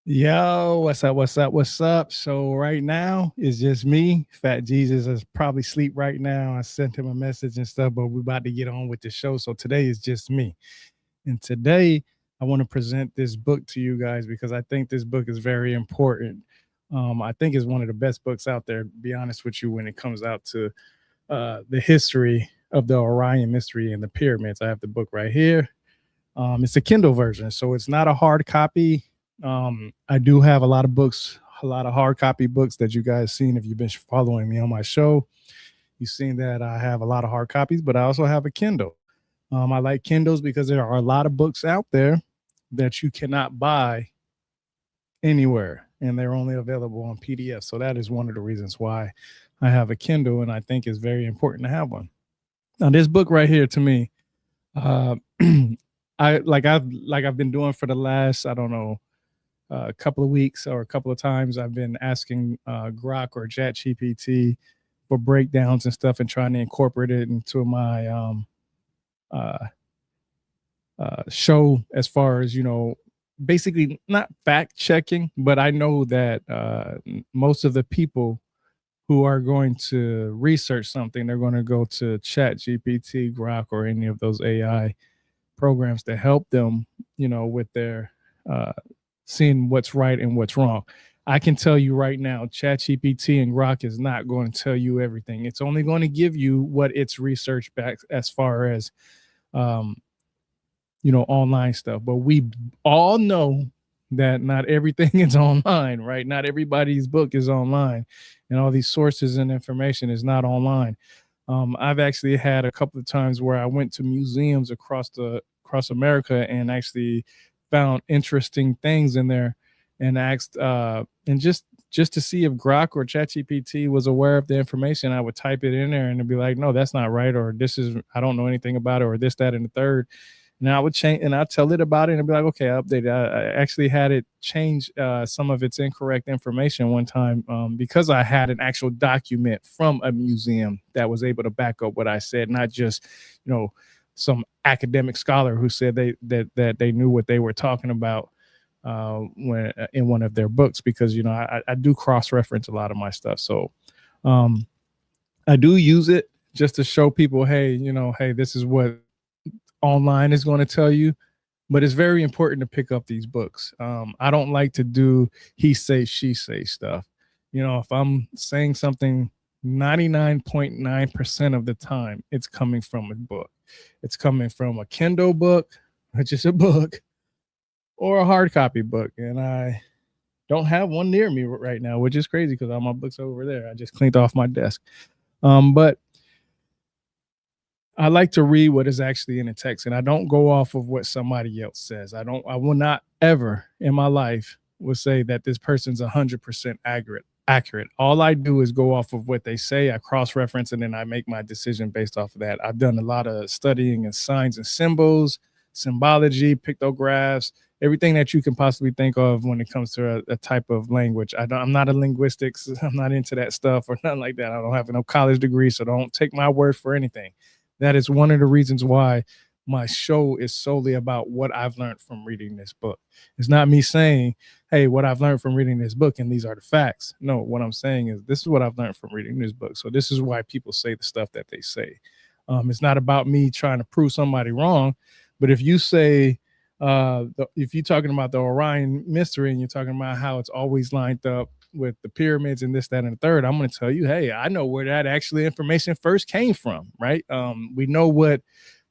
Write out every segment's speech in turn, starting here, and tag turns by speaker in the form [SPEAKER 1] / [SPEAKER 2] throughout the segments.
[SPEAKER 1] Yo, what's up? What's up? What's up? So right now it's just me. Fat Jesus is probably asleep right now. I sent him a message and stuff, but we're about to get on with the show. So today is just me. And today I want to present this book to you guys because I think this book is very important. I think it's one of the best books out there, to be honest with you, when it comes out to the history of the Orion Mystery and the pyramids. I have the book right here. It's a Kindle version, so it's not a hard copy. I do have a lot of books, a lot of hard copy books that you guys seen if you've been following me on my show. You've seen that I have a lot of hard copies, but I also have a Kindle. I like Kindles because there are a lot of books out there that you cannot buy anywhere, and they're only available on PDF. So that is one of the reasons why I have a Kindle, and I think it's very important to have one. Now, this book right here to me, uh, I've been doing for the last, I don't know, a couple of weeks or a couple of times. I've been asking Grok or ChatGPT for breakdowns and stuff, and trying to incorporate it into my uh, show, as far as basically not fact checking, but I know that most of the people who are going to research something, they're going to go to ChatGPT, Grok, or any of those AI programs to help them, with their uh, seeing what's right and what's wrong. I can tell you right now, ChatGPT and Grok is not going to tell you everything. It's only going to give you what it's researched back, as far as um, online stuff. But we all know that not everything is online, right? Not everybody's book is online, and all these sources and information is not online. I've actually had a couple of times where I went to museums across America and actually found interesting things in there, and asked and just to see if Grok or ChatGPT was aware of the information. I would type it in there and it'd be like, no, that's not right, or this is, I don't know anything about it, or this, that, and the third. And I would change, and I'd tell it about it and be like, okay, I updated. I actually had it change some of its incorrect information one time, because I had an actual document from a museum that was able to back up what I said, not just, you know, some academic scholar who said that they knew what they were talking about when in one of their books. Because I do cross reference a lot of my stuff, so um, I do use it just to show people, hey, hey, this is what online is going to tell you. But it's very important to pick up these books. I don't like to do he say, she say stuff. If I'm saying something 99.9% of the time, it's coming from a book. It's coming from a Kindle book, which is a book, or a hard copy book. And I don't have one near me right now, which is crazy because all my books are over there. I just cleaned off my desk. But I like to read what is actually in the text, and I don't go off of what somebody else says. I will not ever in my life will say that this person's 100% accurate. All I do is go off of what they say. I cross reference, and then I make my decision based off of that. I've done a lot of studying in signs and symbols, symbology, pictographs, everything that you can possibly think of when it comes to a type of language. I'm not a linguistics. I'm not into that stuff or nothing like that. I don't have no college degree, so don't take my word for anything. That is one of the reasons why my show is solely about what I've learned from reading this book. It's not me saying, hey, what I've learned from reading this book and these are the facts. No, what I'm saying is this is what I've learned from reading this book. So this is why people say the stuff that they say. It's not about me trying to prove somebody wrong. But if you say, if you're talking about the Orion Mystery and you're talking about how it's always lined up with the pyramids and this, that, and the third, I'm going to tell you, hey, I know where that actually information first came from, right? We know what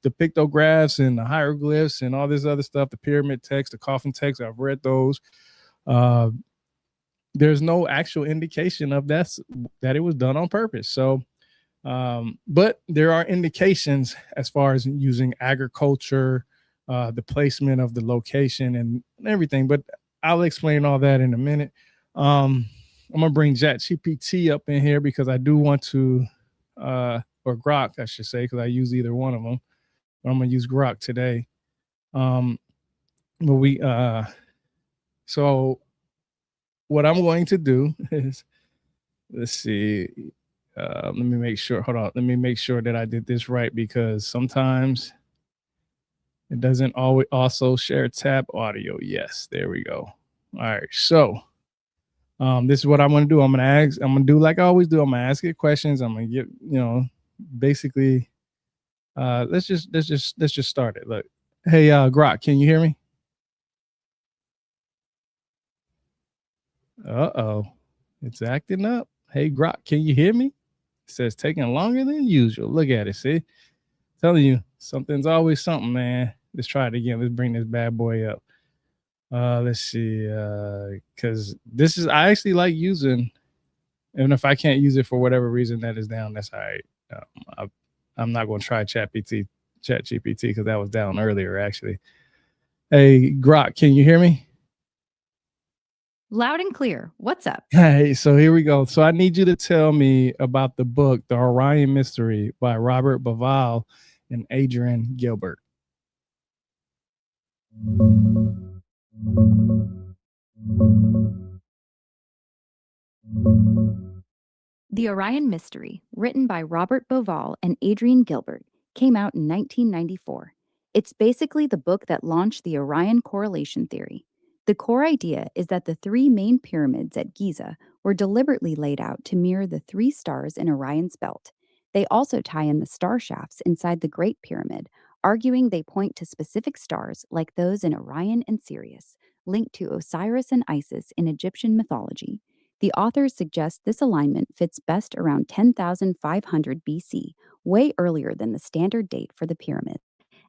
[SPEAKER 1] the pictographs and the hieroglyphs and all this other stuff, the pyramid text, the coffin text, I've read those. Uh, there's no actual indication of that it was done on purpose. So, but there are indications as far as using agriculture, the placement of the location and everything. But I'll explain all that in a minute. I'm gonna bring ChatGPT up in here because I do want to, or Grok, I should say, because I use either one of them. But I'm gonna use Grok today. Um, but so what I'm going to do is, let's see. Let me make sure. Hold on. Let me make sure that I did this right because sometimes it doesn't always also share tab audio. Yes, there we go. All right. So this is what I'm gonna do. I'm gonna do like I always do. I'm gonna ask it questions. I'm gonna get, basically let's just start it. Look. Hey Grok, can you hear me? Uh-oh. It's acting up. Hey Grok, can you hear me? It says taking longer than usual. Look at it, see? Telling you, something's always something, man. Let's try it again. Let's bring this bad boy up. Let's see. Because this is I actually like using, even if I can't use it for whatever reason that is down, that's all right. I'm not going to try Chat GPT, because that was down earlier, actually. Hey, Grok, can you hear me?
[SPEAKER 2] Loud and clear. What's up?
[SPEAKER 1] Hey, so here we go. So I need you to tell me about the book, The Orion Mystery by Robert Bauval and Adrian Gilbert.
[SPEAKER 2] The Orion Mystery, written by Robert Bauval and Adrian Gilbert, came out in 1994. It's basically the book that launched the Orion correlation theory. The core idea is that the three main pyramids at Giza were deliberately laid out to mirror the three stars in Orion's belt. They also tie in the star shafts inside the Great Pyramid, arguing they point to specific stars like those in Orion and Sirius, linked to Osiris and Isis in Egyptian mythology. The authors suggest this alignment fits best around 10,500 BC, way earlier than the standard date for the pyramid,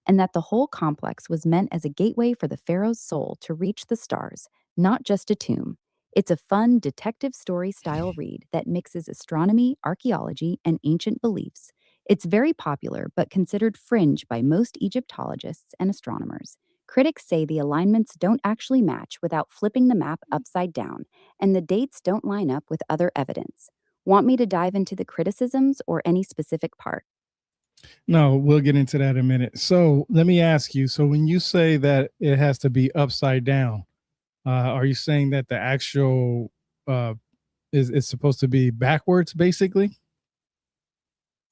[SPEAKER 2] and that the whole complex was meant as a gateway for the pharaoh's soul to reach the stars, not just a tomb. It's a fun detective story style read that mixes astronomy, archaeology, and ancient beliefs. It's very popular but considered fringe by most Egyptologists and astronomers. Critics say the alignments don't actually match without flipping the map upside down, and the dates don't line up with other evidence. Want me to dive into the criticisms or any specific part?
[SPEAKER 1] No, we'll get into that in a minute. So let me ask you. So when you say that it has to be upside down, are you saying that the actual uh, is supposed to be backwards, basically?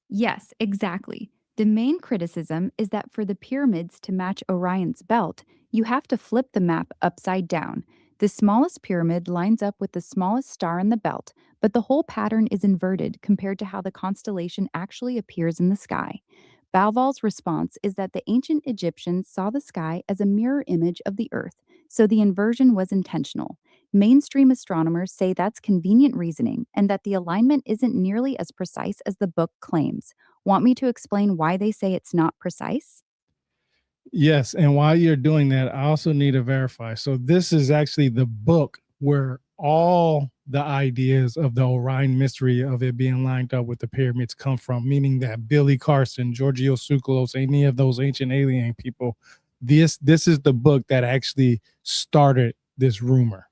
[SPEAKER 2] Yes, exactly. The main criticism is that for the pyramids to match Orion's belt, you have to flip the map upside down. The smallest pyramid lines up with the smallest star in the belt, but the whole pattern is inverted compared to how the constellation actually appears in the sky. Bauval's response is that the ancient Egyptians saw the sky as a mirror image of the earth, so the inversion was intentional. Mainstream astronomers say that's convenient reasoning and that the alignment isn't nearly as precise as the book claims. Want me to explain why they say it's not precise?
[SPEAKER 1] Yes, and while you're doing that, I also need to verify. So this is actually the book where all the ideas of the Orion mystery of it being lined up with the pyramids come from, meaning that Billy Carson, Giorgio Tsoukalos, any of those ancient alien people, this is the book that actually started this rumor.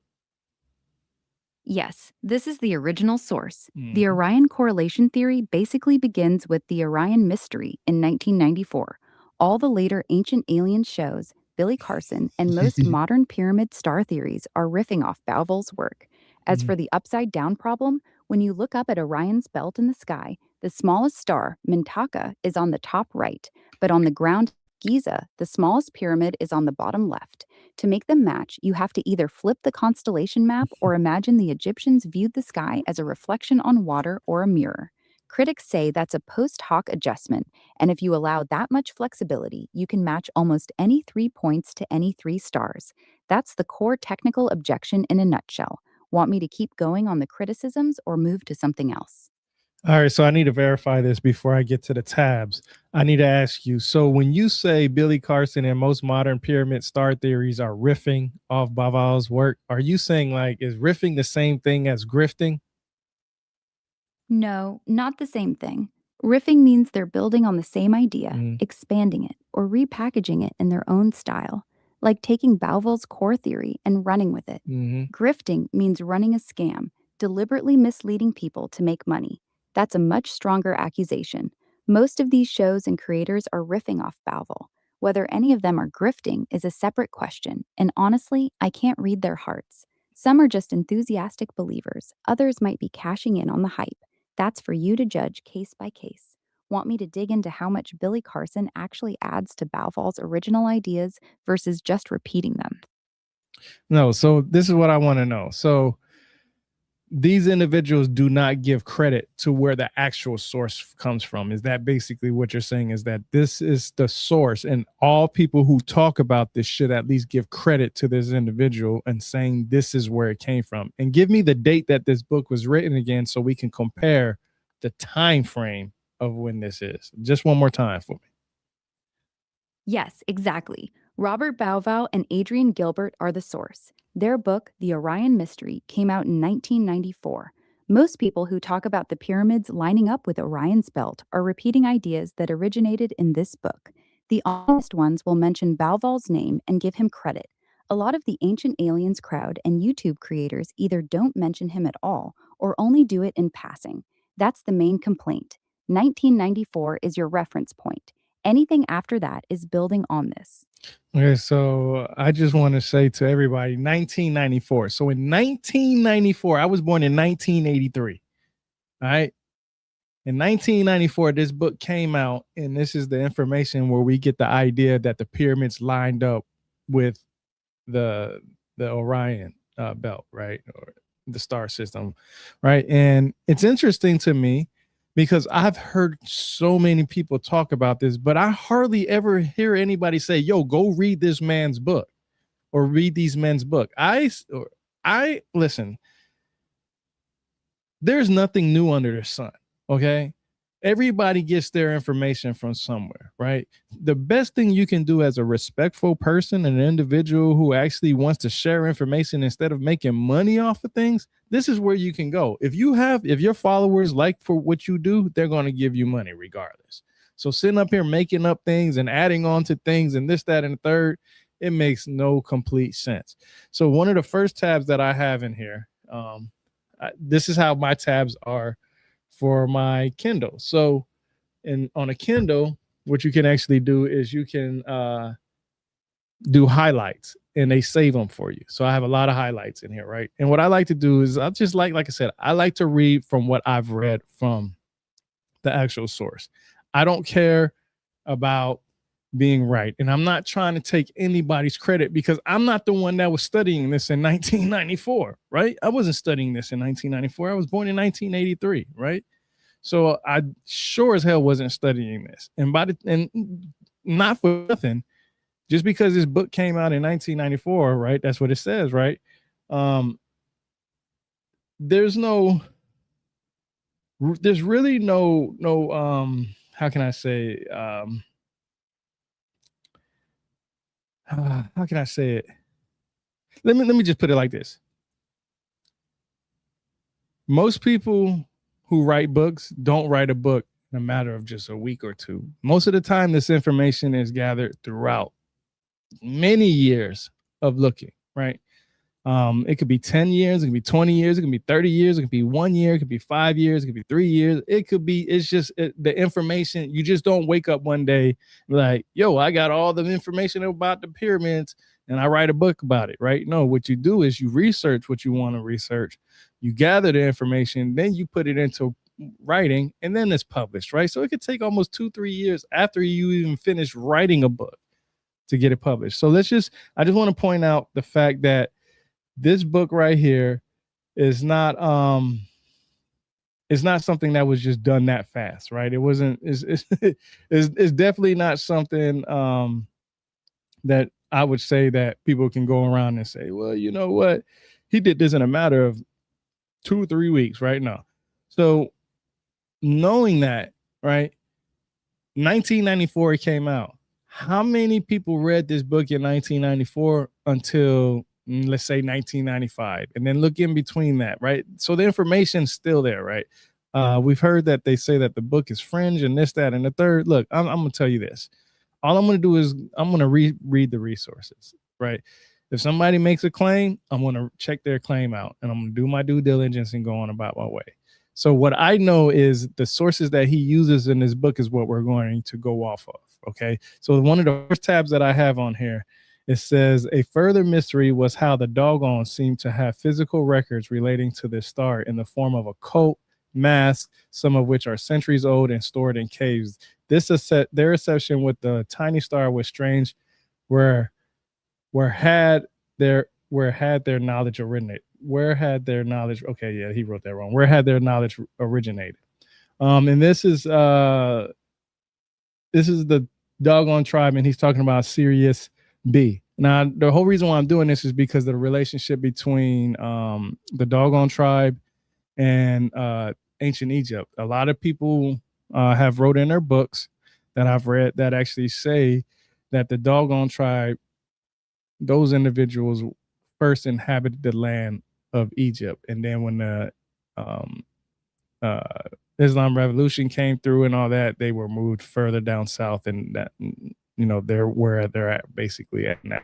[SPEAKER 2] Yes, this is the original source. The
[SPEAKER 1] Mhm.
[SPEAKER 2] Orion correlation theory basically begins with the Orion Mystery in 1994. All the later ancient alien shows, Billy Carson, and most modern pyramid star theories are riffing off Bauval's work. As
[SPEAKER 1] Mhm.
[SPEAKER 2] for the upside down problem, when you look up at Orion's belt in the sky, the smallest star, Mintaka, is on the top right, but on the ground, Giza, the smallest pyramid, is on the bottom left. To make them match, you have to either flip the constellation map or imagine the Egyptians viewed the sky as a reflection on water or a mirror. Critics say that's a post hoc adjustment, and if you allow that much flexibility, you can match almost any 3 points to any three stars. That's the core technical objection in a nutshell. Want me to keep going on the criticisms or move to something else?
[SPEAKER 1] All right, so I need to verify this before I get to the tabs. I need to ask you. So when you say Billy Carson and most modern pyramid star theories are riffing off Baval's work, are you saying like is riffing the same thing as grifting?
[SPEAKER 2] No, not the same thing. Riffing means they're building on the same idea,
[SPEAKER 1] Mm,
[SPEAKER 2] expanding it, or repackaging it in their own style, like taking Bauval's core theory and running with it.
[SPEAKER 1] hmm.
[SPEAKER 2] Grifting means running a scam, deliberately misleading people to make money. That's a much stronger accusation. Most of these shows and creators are riffing off Bauval. Whether any of them are grifting is a separate question, and honestly, I can't read their hearts. Some are just enthusiastic believers, others might be cashing in on the hype. That's for you to judge case by case. Want me to dig into how much Billy Carson actually adds to Bauval's original ideas versus just repeating them?
[SPEAKER 1] No, so this is what I want to know. So these individuals do not give credit to where the actual source comes from. Is that basically what you're saying? Is that this is the source, and all people who talk about this should at least give credit to this individual and saying this is where it came from? And give me the date that this book was written again, so we can compare the time frame of when this is. Just one more time for me.
[SPEAKER 2] Yes, exactly. Robert Bauval and Adrian Gilbert are the source. Their book, The Orion Mystery, came out in 1994. Most people who talk about the pyramids lining up with Orion's belt are repeating ideas that originated in this book. The honest ones will mention Bauval's name and give him credit. A lot of the Ancient Aliens crowd and YouTube creators either don't mention him at all or only do it in passing. That's the main complaint. 1994 is your reference point. Anything after that is building on this.
[SPEAKER 1] Okay, so I just want to say to everybody 1994. So in 1994, I was born in 1983. All right. In 1994, this book came out, and this is the information where we get the idea that the pyramids lined up with the Orion belt, right, or the star system, right? And it's interesting to me because I've heard so many people talk about this, but I hardly ever hear anybody say, "Yo, go read this man's book or read these men's book." I listen. There's nothing new under the sun. Okay. Everybody gets their information from somewhere, right? The best thing you can do as a respectful person, an individual who actually wants to share information instead of making money off of things, this is where you can go. If your followers like for what you do, they're going to give you money regardless. So sitting up here making up things and adding on to things and this, that, and the third, it makes no complete sense. So one of the first tabs that I have in here, this is how my tabs are for my Kindle. So on a Kindle, what you can actually do is you can do highlights, and they save them for you. So I have a lot of highlights in here, right? And what I like to do is I just like I said, I like to read from what I've read from the actual source. I don't care about being right. And I'm not trying to take anybody's credit because I'm not the one that was studying this in 1994, right? I wasn't studying this in 1994. I was born in 1983, right? So I sure as hell wasn't studying this. And not for nothing, just because this book came out in 1994, right? That's what it says, right? There's really no how can I say how can I say it? Let me just put it like this. Most people who write books don't write a book in a matter of just a week or two. Most of the time, this information is gathered throughout many years of looking, right? It could be 10 years, it could be 20 years, it could be 30 years, it could be 1 year, it could be 5 years, it could be 3 years. It's just the information. You just don't wake up one day like, yo, I got all the information about the pyramids and I write a book about it, right? No, what you do is you research what you want to research, you gather the information, then you put it into writing, and then it's published, right? So it could take almost 2-3 years after you even finish writing a book to get it published. So I just want to point out the fact that this book right here is not it's not something that was just done that fast, right? It wasn't it's definitely not something that I would say that people can go around and say, well, you know what, he did this in a matter of 2 or 3 weeks, right? Now, so knowing that, right, 1994 it came out. How many people read this book in 1994 until let's say 1995, and then look in between that, right? So the information's still there, right? We've heard that they say that the book is fringe and this, that, and the third. Look, I'm gonna tell you this. All I'm gonna do is I'm gonna read the resources, right? If somebody makes a claim, I'm gonna check their claim out, and I'm gonna do my due diligence and go on about my way. So what I know is the sources that he uses in this book is what we're going to go off of. Okay. So one of the first tabs that I have on here, it says a further mystery was how the doggone seemed to have physical records relating to this star in the form of a coat, mask, some of which are centuries old and stored in caves. Their obsession with the tiny star was strange, where had their where had their knowledge originate? Where had their knowledge? Okay, yeah, he wrote that wrong. Where had their knowledge originated? And this is the doggone tribe, and he's talking about Sirius B. Now, the whole reason why I'm doing this is because of the relationship between the doggone tribe and ancient Egypt. A lot of people have wrote in their books that I've read that actually say that the doggone tribe, those individuals first inhabited the land of Egypt, and then when the um, uh, Islam Revolution came through and all that, they were moved further down south, and that they're where they're at basically at now.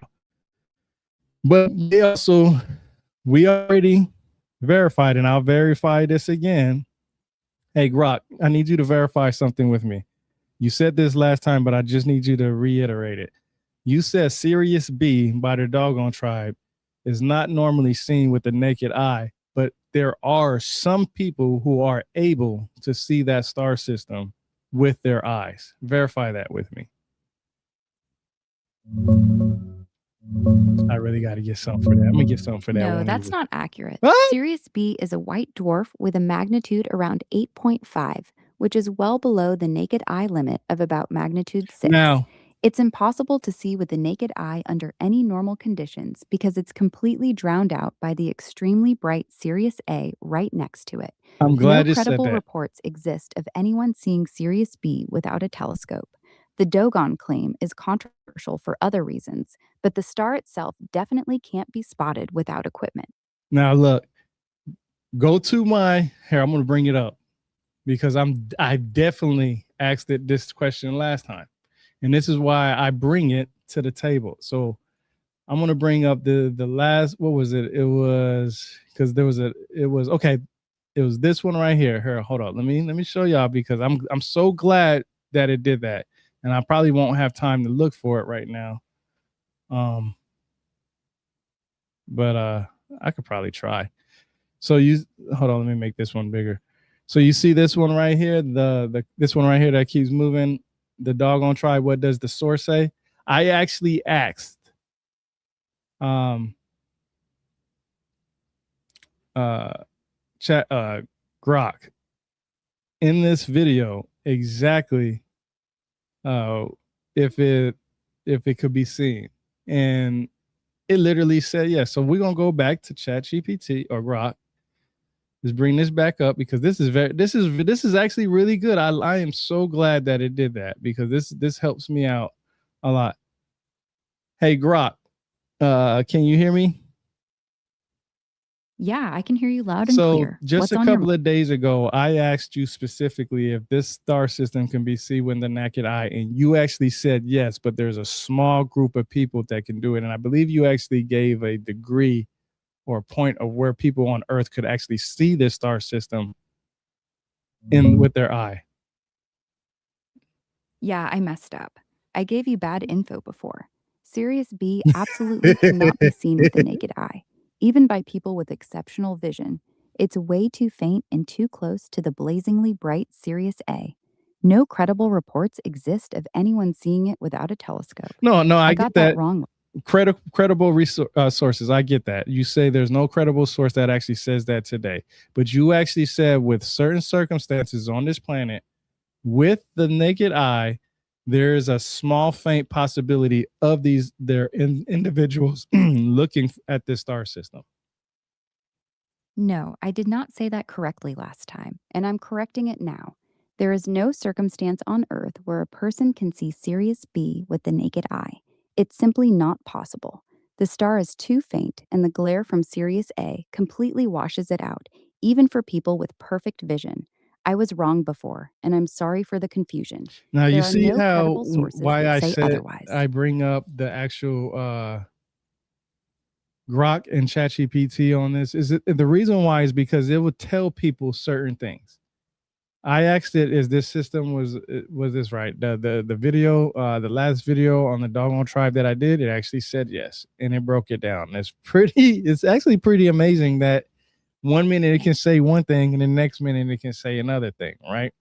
[SPEAKER 1] But they also, we already verified, and I'll verify this again. Hey, Grok, I need you to verify something with me. You said this last time, but I just need you to reiterate it. You said Sirius B by the doggone tribe is not normally seen with the naked eye, but there are some people who are able to see that star system with their eyes. Verify that with me. I really got to get something for that. I'm going to get something for that.
[SPEAKER 2] No, that's not accurate.
[SPEAKER 1] What?
[SPEAKER 2] Sirius B is a white dwarf with a magnitude around 8.5, which is well below the naked eye limit of about magnitude 6.
[SPEAKER 1] Now,
[SPEAKER 2] it's impossible to see with the naked eye under any normal conditions because it's completely drowned out by the extremely bright Sirius A right next to it.
[SPEAKER 1] I'm glad
[SPEAKER 2] No
[SPEAKER 1] you said
[SPEAKER 2] credible
[SPEAKER 1] that.
[SPEAKER 2] reports exist of anyone seeing Sirius B without a telescope. The Dogon claim is controversial for other reasons, but the star itself definitely can't be spotted without equipment.
[SPEAKER 1] Now, look, go to my here. I'm going to bring it up because I definitely asked it this question last time, and this is why I bring it to the table. So I'm going to bring up the last. What was it? It was because there was it was okay. It was this one right here. Here, hold on. Let me show y'all because I'm so glad that it did that, and I probably won't have time to look for it right now. But I could probably try. So hold on, let me make this one bigger. So you see this one right here, this one right here that keeps moving, the doggone tribe, what does the source say? I actually asked chat Grok in this video exactly if it could be seen. And it literally said yes. So we're gonna go back to ChatGPT or Grok. Just bring this back up because this is actually really good. I am so glad that it did that because this helps me out a lot. Hey Grok, can you hear me?
[SPEAKER 2] Yeah, I can hear you loud and clear.
[SPEAKER 1] So just
[SPEAKER 2] What's
[SPEAKER 1] a
[SPEAKER 2] on your
[SPEAKER 1] couple of days ago, I asked you specifically if this star system can be seen with the naked eye, and you actually said yes, but there's a small group of people that can do it. And I believe you actually gave a degree or a point of where people on Earth could actually see this star system with their eye.
[SPEAKER 2] Yeah, I messed up. I gave you bad info before. Sirius B absolutely cannot be seen with the naked eye, even by people with exceptional vision. It's way too faint and too close to the blazingly bright Sirius A. No credible reports exist of anyone seeing it without a telescope.
[SPEAKER 1] No, I
[SPEAKER 2] got
[SPEAKER 1] get that
[SPEAKER 2] wrong.
[SPEAKER 1] Credible sources. I get that. You say there's no credible source that actually says that today, but you actually said with certain circumstances on this planet, with the naked eye, there is a small, faint possibility of individuals looking at this star system.
[SPEAKER 2] No, I did not say that correctly last time, and I'm correcting it now. There is no circumstance on Earth where a person can see Sirius B with the naked eye. It's simply not possible. The star is too faint, and the glare from Sirius A completely washes it out, even for people with perfect vision. I was wrong before, and I'm sorry for the confusion.
[SPEAKER 1] Now you see
[SPEAKER 2] no
[SPEAKER 1] how
[SPEAKER 2] credible sources
[SPEAKER 1] why
[SPEAKER 2] that
[SPEAKER 1] I
[SPEAKER 2] say
[SPEAKER 1] said
[SPEAKER 2] otherwise.
[SPEAKER 1] I bring up the actual Grok and ChatGPT on this is the reason why is because it would tell people certain things. I asked it, is this system was this right? The video, the last video on the doggone tribe that I did, it actually said yes, and it broke it down. It's actually pretty amazing that 1 minute it can say one thing and the next minute it can say another thing, right?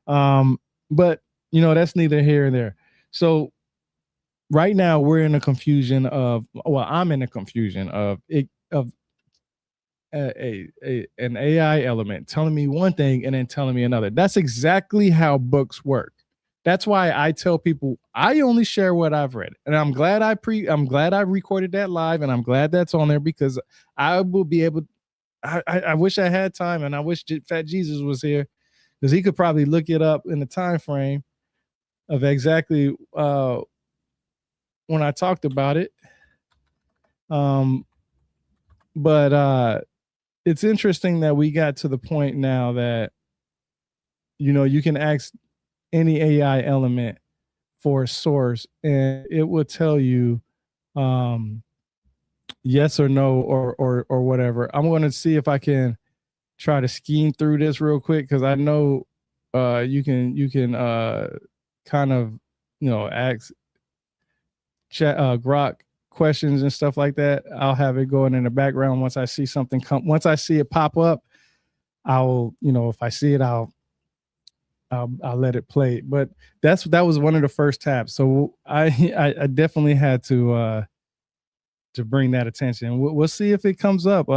[SPEAKER 1] But that's neither here nor there. So right now we're in a confusion of, well, I'm in a confusion of it, of an AI element telling me one thing and then telling me another. That's exactly how books work. That's why I tell people I only share what I've read, and I'm glad I recorded that live, and I'm glad that's on there because I will be able. I wish I had time, and I wish Fat Jesus was here because he could probably look it up in the time frame of exactly when I talked about it. Um, but it's interesting that we got to the point now that you can ask any AI element for a source and it will tell you um, yes or no or whatever. I'm going to see if I can try to scheme through this real quick because I know you can kind of ask chat Grok questions and stuff like that. I'll have it going in the background once I see something once I see it pop up. I'll if I see it, I'll let it play. But that was one of the first tabs. So I definitely had to bring that attention. We'll see if it comes up.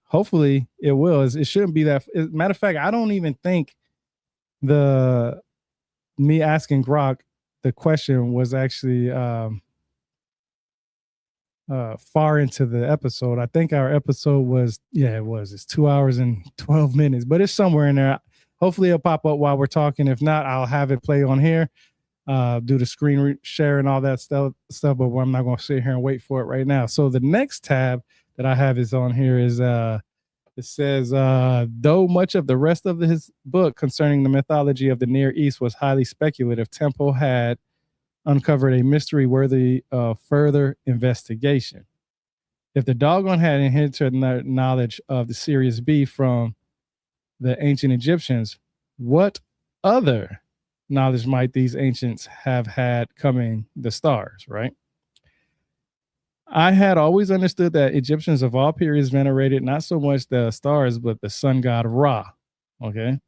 [SPEAKER 1] Hopefully it will. It shouldn't be that. Matter of fact, I don't even think the me asking Grok the question was actually far into the episode. I think our episode was, it was. It's 2 hours and 12 minutes, but it's somewhere in there. Hopefully it'll pop up while we're talking. If not, I'll have it play on here, do the screen share and all that stuff, but I'm not going to sit here and wait for it right now. So the next tab that I have is on here is, it says, though much of the rest of his book concerning the mythology of the Near East was highly speculative, Temple had uncovered a mystery worthy of further investigation. If the doggone had inherited knowledge of the Sirius B from the ancient Egyptians, what other knowledge might these ancients have had coming the stars, right? I had always understood that Egyptians of all periods venerated not so much the stars, but the sun god Ra. Okay.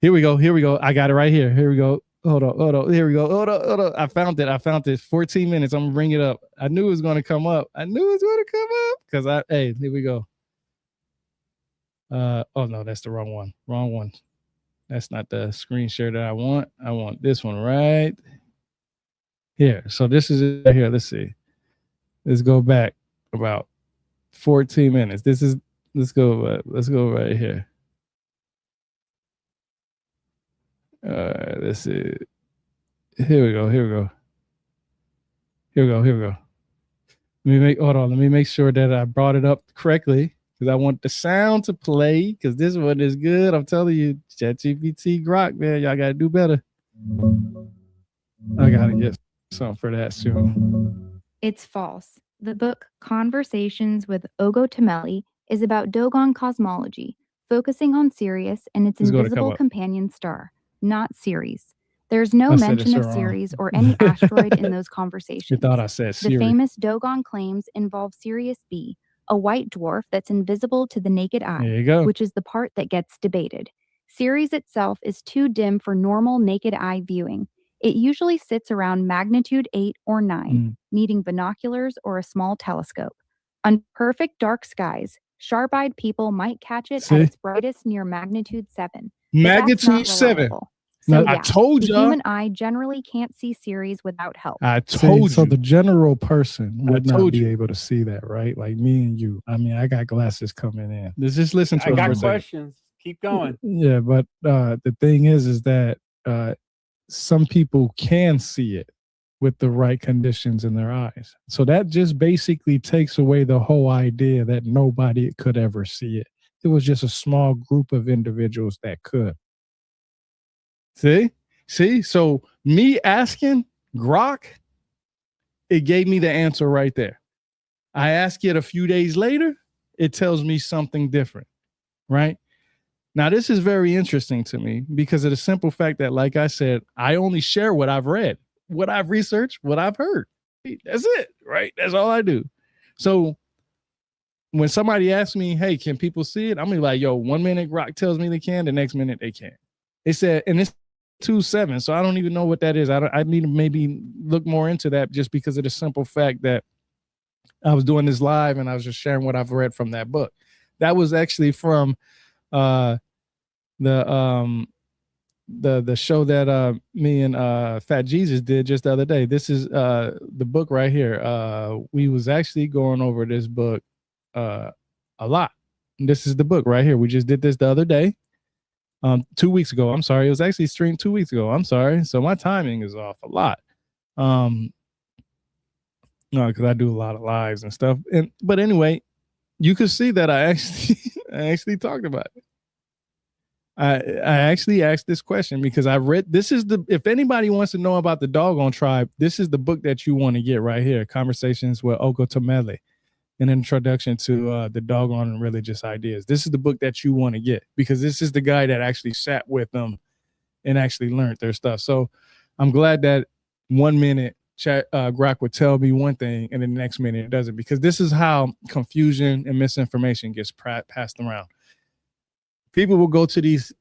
[SPEAKER 1] Here we go. I got it right here. Here we go. Hold on. Here we go. Hold on. I found it. 14 minutes. I'm gonna bring it up. I knew it was gonna come up. Because here we go. Oh no, that's the wrong one. That's not the screen share that I want. I want this one right here. So this is it right here. Let's see. Let's go back about 14 minutes. Let's go right here. Let's see. Here we go. Let me make sure that I brought it up correctly because I want the sound to play because this one is good. I'm telling you, ChatGPT Grok, man, y'all gotta do better. I gotta get something for that soon.
[SPEAKER 2] It's false. The book Conversations with Ogo Temelli is about Dogon cosmology, focusing on Sirius and its invisible companion star, not Ceres. There's no mention of Ceres or any asteroid in those conversations.
[SPEAKER 1] You thought I said Ceres.
[SPEAKER 2] The famous Dogon claims involve Sirius B, a white dwarf that's invisible to the naked eye,
[SPEAKER 1] there you go.
[SPEAKER 2] which is the part that gets debated. Ceres itself is too dim for normal naked eye viewing. It usually sits around magnitude 8 or 9, needing binoculars or a small telescope. On perfect dark skies, sharp-eyed people might catch it at its brightest near magnitude 7.
[SPEAKER 1] Magnitude 7.
[SPEAKER 2] So,
[SPEAKER 1] I told
[SPEAKER 2] you.
[SPEAKER 1] The
[SPEAKER 2] human eye generally can't see Ceres without help.
[SPEAKER 1] I told you. So the general person would not be able to see that, right? Like me and you. I mean, I got glasses coming in. Let's just listen to
[SPEAKER 3] I got questions. Keep going.
[SPEAKER 1] Yeah, but the thing is that some people can see it with the right conditions in their eyes. So that just basically takes away the whole idea that nobody could ever see it. It was just a small group of individuals that could. See? So me asking Grok, it gave me the answer right there. I ask it a few days later, it tells me something different, right? Now, this is very interesting to me because of the simple fact that, like I said, I only share what I've read, what I've researched, what I've heard. That's it, right? That's all I do. So when somebody asks me, hey, can people see it? I'm like, yo, 1 minute Grok tells me they can, the next minute they can't. It said, and it's 827. So I don't even know what that is. I need to maybe look more into that, just because of the simple fact that I was doing this live and I was just sharing what I've read from that book. That was actually from uh the the show that me and Fat Jesus did just the other day. This is the book right here. We was actually going over this book a lot. This is the book right here. We just did this the other day. 2 weeks ago. I'm sorry. It was actually streamed 2 weeks ago. I'm sorry. So my timing is off a lot. No, because I do a lot of lives and stuff. But anyway, you could see that I actually talked about it. I actually asked this question because I read, this is if anybody wants to know about the Doggone Tribe, this is the book that you want to get right here. Conversations with Okotomele, an introduction to the Doggone religious ideas. This is the book that you want to get, because this is the guy that actually sat with them and actually learned their stuff. So I'm glad that 1 minute Grok would tell me one thing and then the next minute it doesn't, because this is how confusion and misinformation gets passed around. People will go to these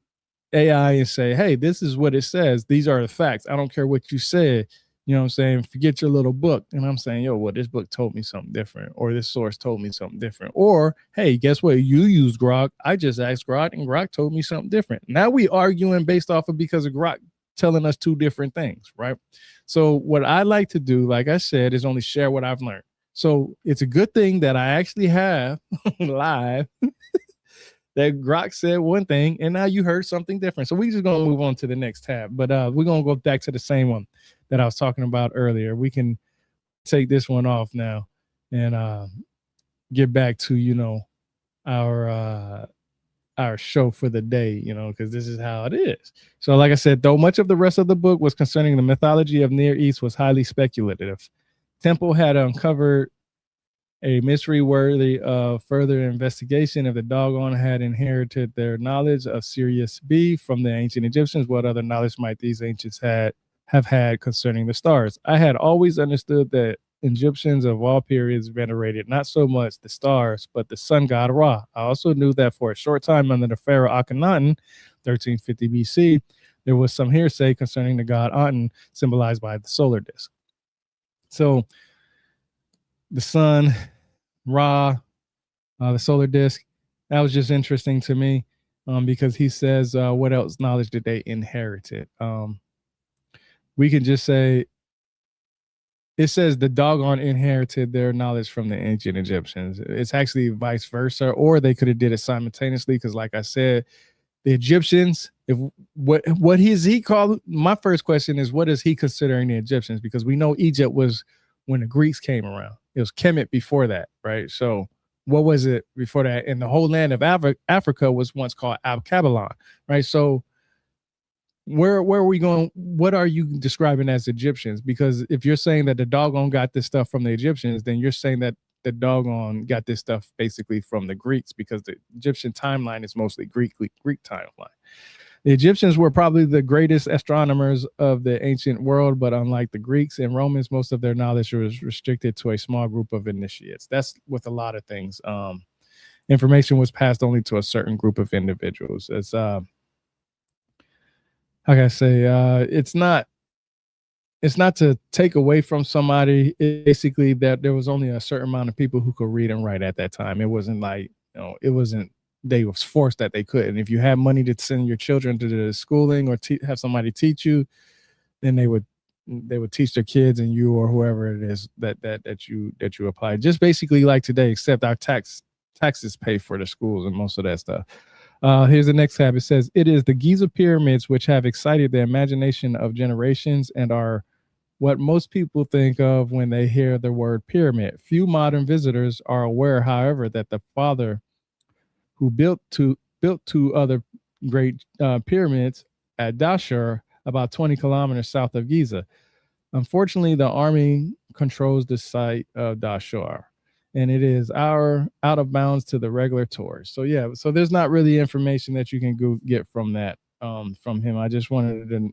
[SPEAKER 1] AI and say, hey, this is what it says. These are the facts. I don't care what you said. You know what I'm saying? Forget your little book. And I'm saying, yo, well, this book told me something different, or this source told me something different. Or, hey, guess what? You use Grok. I just asked Grok and Grok told me something different. Now we arguing based off of because of Grok telling us two different things, right? So what I like to do, like I said, is only share what I've learned. So it's a good thing that I actually have live that Grok said one thing and now you heard something different. So we just gonna move on to the next tab, but we're gonna go back to the same one that I was talking about earlier. We can take this one off now and get back to, you know, our show for the day, you know, because this is how it is. So like I said, though much of the rest of the book was concerning the mythology of Near East was highly speculative, Temple had uncovered a mystery worthy of further investigation. If the Doggone had inherited their knowledge of Sirius B from the ancient Egyptians, what other knowledge might these ancients have had concerning the stars? I had always understood that Egyptians of all periods venerated not so much the stars, but the sun god Ra. I also knew that for a short time under the pharaoh Akhenaten, 1350 BC, there was some hearsay concerning the god Aten, symbolized by the solar disk. So the sun, Ra, the solar disk, that was just interesting to me because he says, what else knowledge did they inherit? We can just say, it says the Doggone inherited their knowledge from the ancient Egyptians. It's actually vice versa, or they could have did it simultaneously, because like I said, the Egyptians, if what is he called? My first question is, what is he considering the Egyptians? Because we know Egypt was when the Greeks came around. It was Kemet before that, right? So what was it before that? And the whole land of Africa was once called Ab-Kabalon, right? So where are we going? What are you describing as Egyptians? Because if you're saying that the Doggone got this stuff from the Egyptians, then you're saying that the Doggone got this stuff basically from the Greeks, because the Egyptian timeline is mostly Greek timeline. The Egyptians were probably the greatest astronomers of the ancient world, but unlike the Greeks and Romans, most of their knowledge was restricted to a small group of initiates. That's with a lot of things. Information was passed only to a certain group of individuals. It's how can I say, it's not to take away from somebody. It's basically that there was only a certain amount of people who could read and write at that time. It wasn't like, you know, it wasn't, they was forced that they couldn't. If you had money to send your children to the schooling or have somebody teach you, then they would teach their kids and you or whoever it is that you apply. Just basically like today, except our taxes pay for the schools and most of that stuff. Here's the next tab. It says, it is the Giza pyramids which have excited the imagination of generations and are what most people think of when they hear the word pyramid. Few modern visitors are aware, however, that the father who built two other great pyramids at Dashur, about 20 kilometers south of Giza. Unfortunately, the army controls the site of Dashur, and it is out of bounds to the regular tourists. So yeah, so there's not really information that you can go get from that from him. I just wanted to,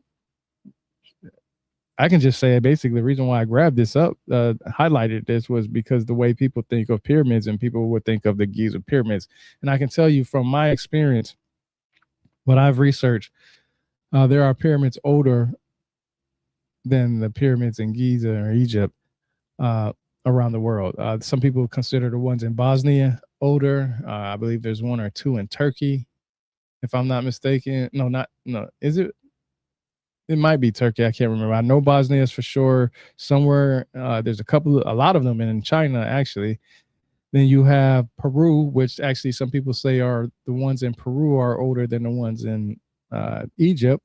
[SPEAKER 1] I can just say basically the reason why I grabbed this up, highlighted this, was because the way people think of pyramids, and people would think of the Giza pyramids. And I can tell you from my experience, what I've researched, There are pyramids older than the pyramids in Giza or Egypt uh, around the world. Some people consider the ones in Bosnia older. I believe there's one or two in Turkey, if I'm not mistaken. No, not no. Is it? It might be Turkey. I can't remember. I know Bosnia is for sure. Somewhere there's a lot of them in China actually. Then you have Peru, which actually some people say are the ones in Peru are older than the ones in Egypt.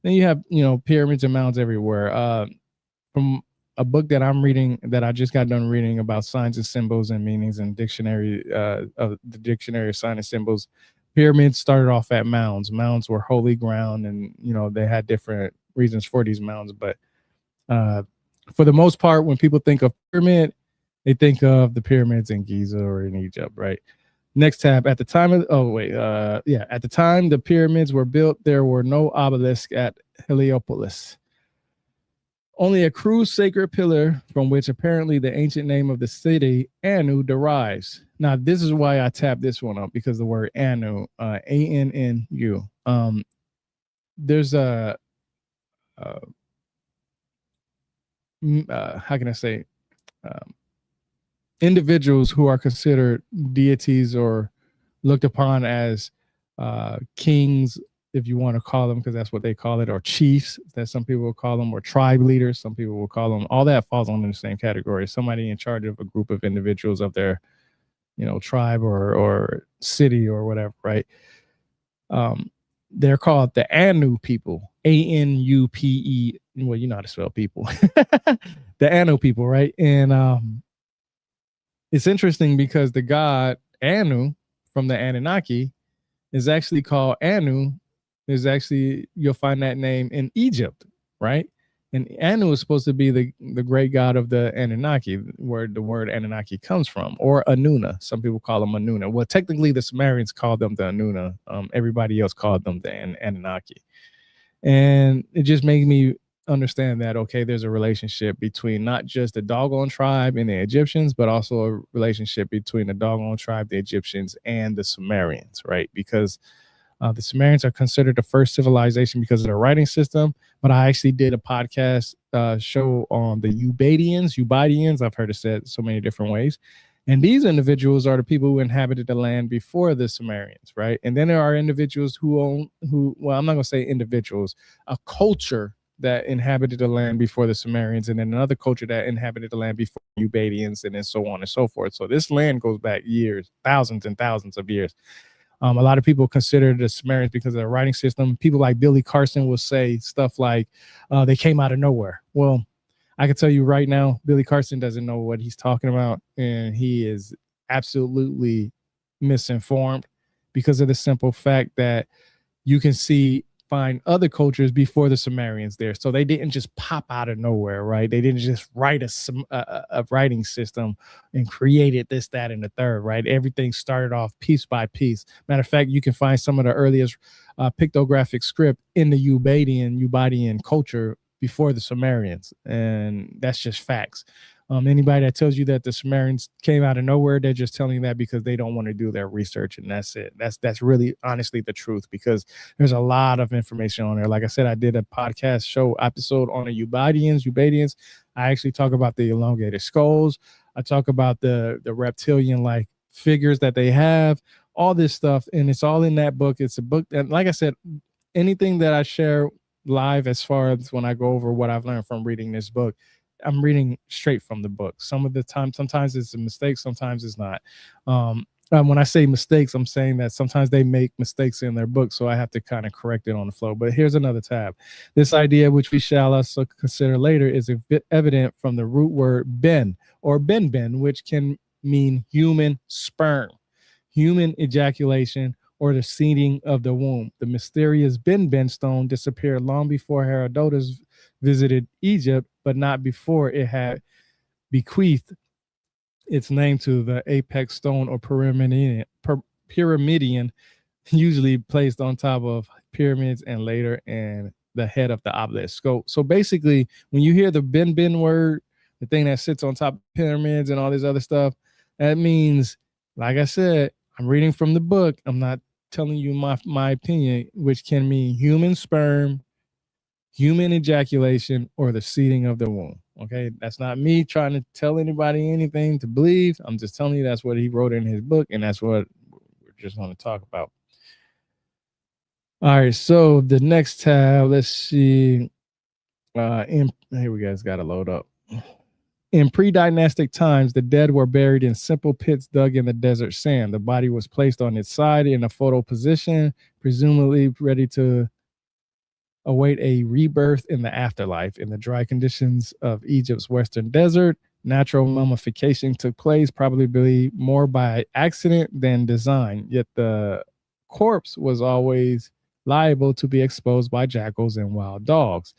[SPEAKER 1] Then you have pyramids and mounds everywhere. From a book that I'm reading that I just got done reading about signs and symbols and meanings and dictionary of the dictionary of sign and symbols. Pyramids started off at mounds. Mounds were holy ground, and they had different reasons for these mounds. But uh, for the most part, when people think of pyramid, they think of the pyramids in Giza or in Egypt, right? Next tab. At the time of at the time the pyramids were built, there were no obelisk at Heliopolis. Only a crude sacred pillar from which apparently the ancient name of the city, Anu, derives. Now, this is why I tapped this one up, because the word Anu, Annu. There's uh, how can I say, um, individuals who are considered deities or looked upon as kings, if you want to call them, because that's what they call it, or chiefs, that some people will call them, or tribe leaders, some people will call them. All that falls under the same category. Somebody in charge of a group of individuals of their, tribe or city or whatever, right? They're called the Anu people, Anupe. Well, you know how to spell people. The Anu people, right? And it's interesting because the god Anu from the Anunnaki is actually called Anu. You'll find that name in Egypt, right? And Anu is supposed to be the great god of the Anunnaki, where the word Anunnaki comes from, or Anuna. Some people call them Anuna. Well, technically, the Sumerians called them the Anuna. Everybody else called them the Anunnaki. And it just made me understand that, okay, there's a relationship between not just the doggone tribe and the Egyptians, but also a relationship between the doggone tribe, the Egyptians, and the Sumerians, right? Because the Sumerians are considered the first civilization because of their writing system. But I actually did a podcast show on the Ubaidians. I've heard it said so many different ways. And these individuals are the people who inhabited the land before the Sumerians, right? And then there are individuals well, I'm not going to say individuals, a culture that inhabited the land before the Sumerians, and then another culture that inhabited the land before Ubaidians, and then so on and so forth. So this land goes back years, thousands and thousands of years. A lot of people consider the Sumerians because of their writing system. People like Billy Carson will say stuff like they came out of nowhere. Well, I can tell you right now, Billy Carson doesn't know what he's talking about, and he is absolutely misinformed because of the simple fact that you can find other cultures before the Sumerians there. So they didn't just pop out of nowhere, right? They didn't just write a writing system and created this, that, and the third, right? Everything started off piece by piece. Matter of fact, you can find some of the earliest pictographic script in the Ubaidian culture before the Sumerians, and that's just facts. Anybody that tells you that the Sumerians came out of nowhere, they're just telling you that because they don't want to do their research, and that's it. That's really honestly the truth, because there's a lot of information on there. Like I said, I did a podcast show episode on the Ubaidians. I actually talk about the elongated skulls. I talk about the reptilian like figures that they have, all this stuff, and it's all in that book. It's a book, and like I said, anything that I share live, as far as when I go over what I've learned from reading this book, I'm reading straight from the book. Some of the time, sometimes it's a mistake, sometimes it's not. When I say mistakes, I'm saying that sometimes they make mistakes in their book, so I have to kind of correct it on the flow. But here's another tab. This idea, which we shall also consider later, is evident from the root word ben, or ben, which can mean human sperm, human ejaculation, or the seeding of the womb. The mysterious Ben stone disappeared long before Herodotus visited Egypt, but not before it had bequeathed its name to the apex stone, or pyramidion, usually placed on top of pyramids and later in the head of the obelisk. So basically, when you hear the Ben word, the thing that sits on top of pyramids and all this other stuff, that means, like I said, I'm reading from the book. I'm not telling you my opinion, which can mean human sperm, human ejaculation, or the seeding of the womb. Okay, that's not me trying to tell anybody anything to believe. I'm just telling you that's what he wrote in his book, and that's what we're just going to talk about. All right, so the next tab, let's see. Here we go. It's got to load up. In pre-dynastic times, the dead were buried in simple pits dug in the desert sand. The body was placed on its side in a fetal position, presumably ready to await a rebirth in the afterlife. In the dry conditions of Egypt's western desert, natural mummification took place, probably more by accident than design. Yet the corpse was always liable to be exposed by jackals and wild dogs,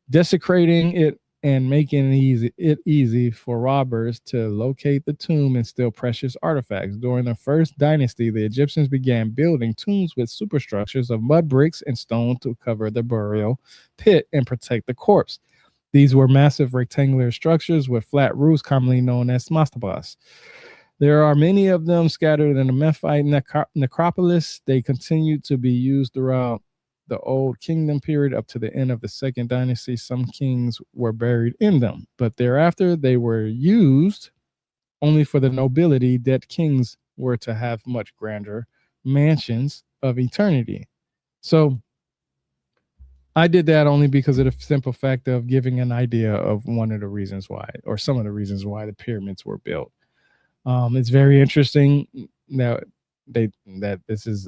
[SPEAKER 1] desecrating it and making it easy for robbers to locate the tomb and steal precious artifacts. During the first dynasty, the Egyptians began building tombs with superstructures of mud bricks and stone to cover the burial pit and protect the corpse. These were massive rectangular structures with flat roofs, commonly known as mastabas. There are many of them scattered in the Memphite necropolis. They continued to be used throughout the Old Kingdom period up to the end of the Second Dynasty. Some kings were buried in them, but thereafter they were used only for the nobility. Dead kings were to have much grander mansions of eternity. So I did that only because of the simple fact of giving an idea of one of the reasons why, or some of the reasons why the pyramids were built. It's very interesting that this is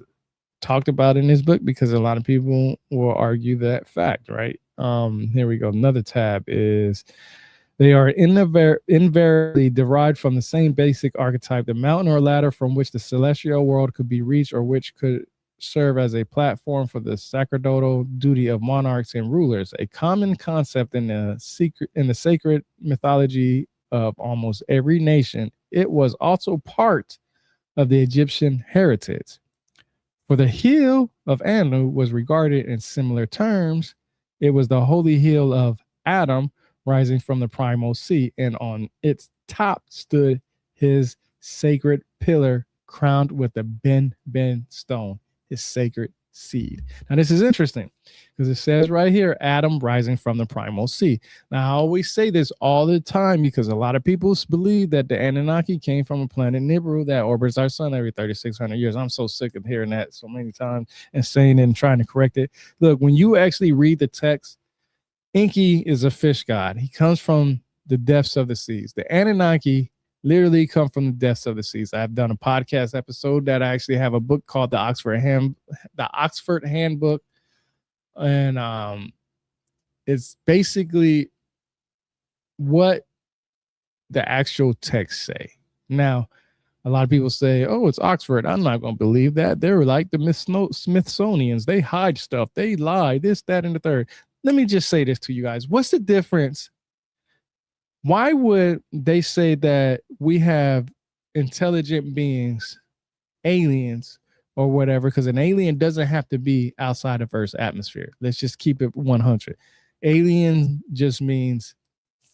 [SPEAKER 1] talked about in his book, because a lot of people will argue that fact, right? Here we go. Another tab is they are invariably derived from the same basic archetype, the mountain or ladder from which the celestial world could be reached, or which could serve as a platform for the sacerdotal duty of monarchs and rulers, a common concept in the sacred mythology of almost every nation. It was also part of the Egyptian heritage. For the hill of Anu was regarded in similar terms. It was the holy hill of Adam rising from the primal sea, and on its top stood his sacred pillar crowned with a ben stone, his sacred seed. Now, this is interesting because it says right here, Adam rising from the primal sea. Now, I always say this all the time because a lot of people believe that the Anunnaki came from a planet Nibiru that orbits our sun every 3,600 years. I'm so sick of hearing that so many times and saying it and trying to correct it. Look, when you actually read the text, Enki is a fish god. He comes from the depths of the seas. The Anunnaki literally come from the depths of the seas. I've done a podcast episode that I actually have a book called the Oxford Handbook, and it's basically what the actual texts say. Now, a lot of people say, "Oh, it's Oxford." I'm not going to believe that. They're like the Smithsonians. They hide stuff. They lie. This, that, and the third. Let me just say this to you guys. What's the difference? Why would they say that we have intelligent beings, aliens, or whatever? Because an alien doesn't have to be outside of Earth's atmosphere. Let's just keep it 100. Alien just means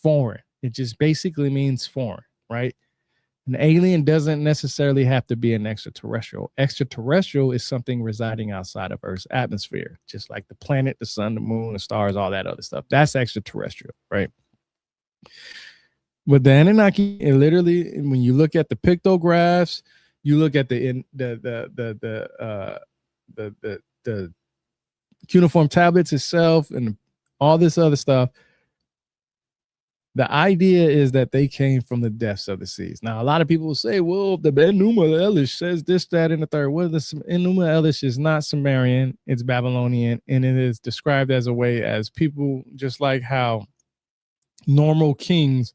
[SPEAKER 1] foreign. It just basically means foreign, right? An alien doesn't necessarily have to be an extraterrestrial. Extraterrestrial is something residing outside of Earth's atmosphere, just like the planet, the sun, the moon, the stars, all that other stuff. That's extraterrestrial, right? With the Anunnaki, it literally, when you look at the pictographs, you look at the cuneiform tablets itself, and all this other stuff. The idea is that they came from the depths of the seas. Now, a lot of people will say, "Well, the Enuma Elish says this, that, and the third." Well, the Enuma Elish is not Sumerian; it's Babylonian, and it is described as a way as people, just like how normal kings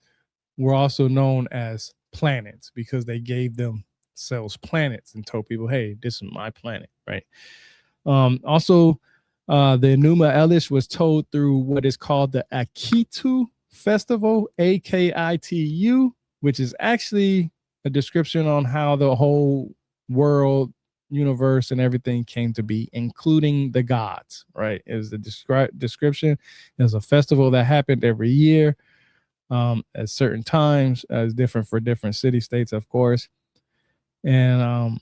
[SPEAKER 1] were also known as planets, because they gave themselves planets and told people, "Hey, this is my planet," right? Also, the Enuma Elish was told through what is called the Akitu Festival, Akitu, which is actually a description on how the whole world, universe, and everything came to be, including the gods, right? It was the description. It was a festival that happened every year at certain times. It's different for different city states, of course. And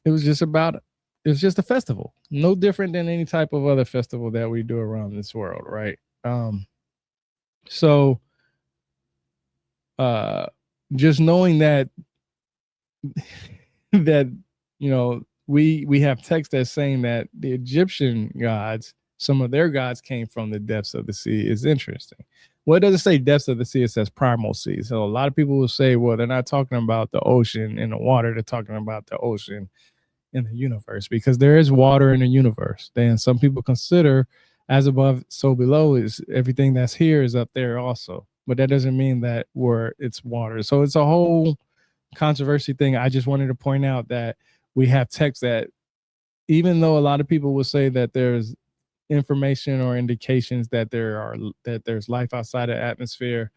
[SPEAKER 1] it was just about it's just a festival, no different than any type of other festival that we do around this world, right? So uh just knowing that that we have text that's saying that the Egyptian gods, some of their gods came from the depths of the sea is interesting. Well, it doesn't say depths of the sea, it says primal sea. So a lot of people will say, well, they're not talking about the ocean and the water, they're talking about the ocean in the universe, because there is water in the universe. Then some people consider as above, so below, is everything that's here is up there also. But that doesn't mean that where it's water. So it's a whole controversy thing. I just wanted to point out that we have text that, even though a lot of people will say that there's information or indications that there's life outside of atmosphere,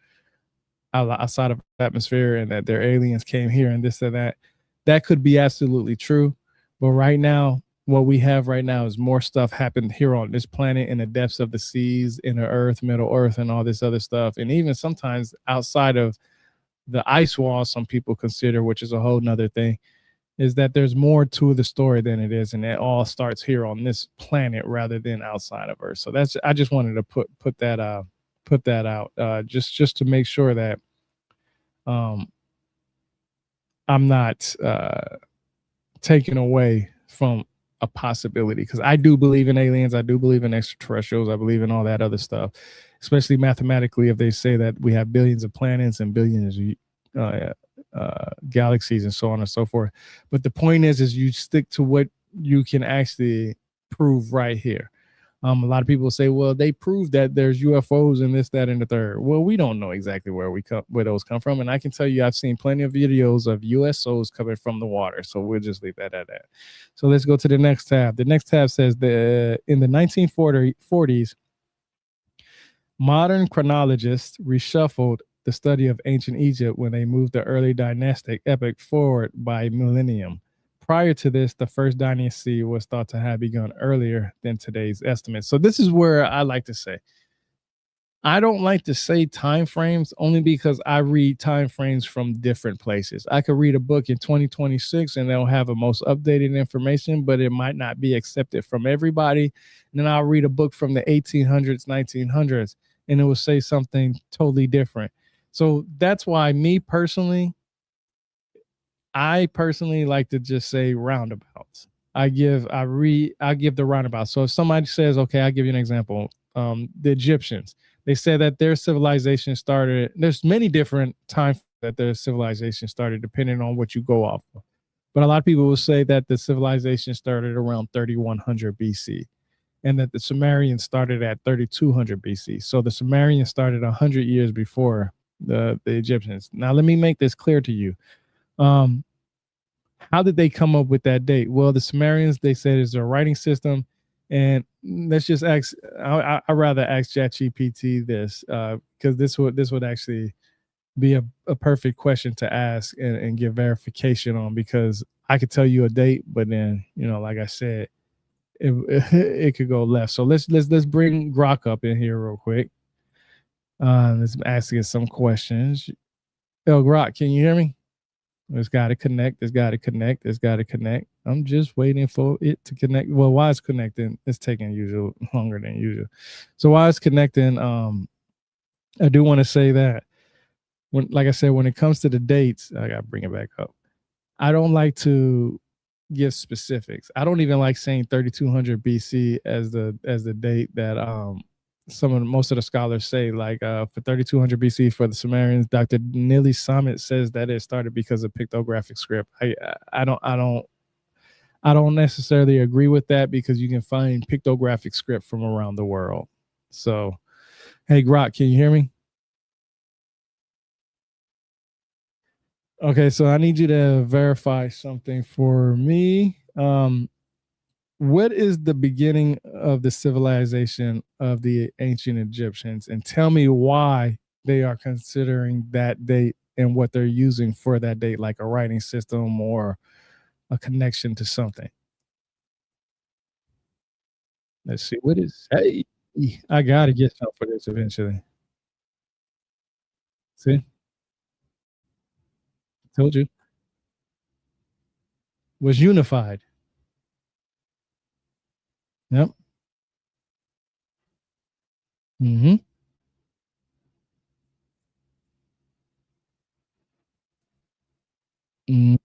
[SPEAKER 1] outside of atmosphere, and that their aliens came here and this or that, that could be absolutely true. But right now, what we have right now is more stuff happened here on this planet, in the depths of the seas, in the earth, middle earth, and all this other stuff, and even sometimes outside of the ice wall, some people consider, which is a whole nother thing, is that there's more to the story than it is, and it all starts here on this planet rather than outside of Earth. So that's, I just wanted to put that out, just to make sure that um I'm not taken away from a possibility, because I do believe in aliens, I do believe in extraterrestrials, I believe in all that other stuff, especially mathematically. If they say that we have billions of planets and billions of galaxies and so on and so forth, but the point is you stick to what you can actually prove right here. A lot of people say, well, they proved that there's UFOs and this, that, and the third. Well, we don't know exactly where those come from. And I can tell you, I've seen plenty of videos of USOs coming from the water. So we'll just leave that at that. So let's go to the next tab. The next tab says in the 1940s, modern chronologists reshuffled the study of ancient Egypt when they moved the early dynastic epoch forward by millennium. Prior to this, the first dynasty was thought to have begun earlier than today's estimates. So this is where I like to say, I don't like to say time frames, only because I read time frames from different places. I could read a book in 2026 and they'll have the most updated information, but it might not be accepted from everybody. And then I'll read a book from the 1800s, 1900s, and it will say something totally different. So that's why I personally like to just say roundabouts. I give the roundabout. So if somebody says, okay, I'll give you an example. The Egyptians, they said that their civilization started. There's many different times that their civilization started, depending on what you go off of. But a lot of people will say that the civilization started around 3100 BC, and that the Sumerians started at 3200 BC. So the Sumerians started 100 years before the Egyptians. Now let me make this clear to you. How did they come up with that date? Well, the Sumerians, they said, is their writing system. And let's just ask, I rather ask ChatGPT this, because this would actually be a perfect question to ask and give verification on, because I could tell you a date, but then, like I said, it could go left. So let's bring Grok up in here real quick. Let's ask it some questions. Grok, can you hear me? It's got to connect. It's got to connect. It's got to connect. I'm just waiting for it to connect. Well, while it's connecting, it's taking longer than usual. So while it's connecting, I do want to say that like I said, when it comes to the dates, I got to bring it back up. I don't like to give specifics. I don't even like saying 3200 BC as the date that most of the scholars say. Like for 3200 BC for the Sumerians, Dr. Nili Samit says that it started because of pictographic script. I don't necessarily agree with that, because you can find pictographic script from around the world. So, hey Grok, can you hear me? Okay, so I need you to verify something for me. What is the beginning of the civilization of the ancient Egyptians? And tell me why they are considering that date and what they're using for that date, like a writing system or a connection to something. Let's see. What is, hey, I got to get some for this eventually. See, told you. Was unified. Yep. Mm-hmm. Mm.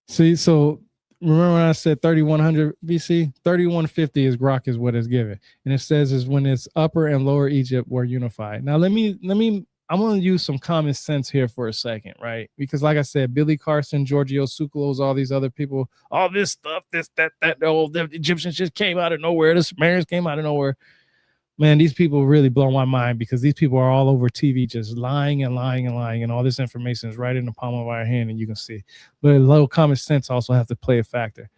[SPEAKER 1] See, so remember when I said 3100 BC? 3150 is Grok is what is given. And it says is when it's Upper and Lower Egypt were unified. Now I'm going to use some common sense here for a second, right? Because like I said, Billy Carson, Giorgio Tsoukalos, all these other people, all this stuff, this, that, the Egyptians just came out of nowhere. The Sumerians came out of nowhere. Man, these people really blow my mind because these people are all over TV just lying and lying and lying, and all this information is right in the palm of our hand, and you can see. But a little common sense also have to play a factor.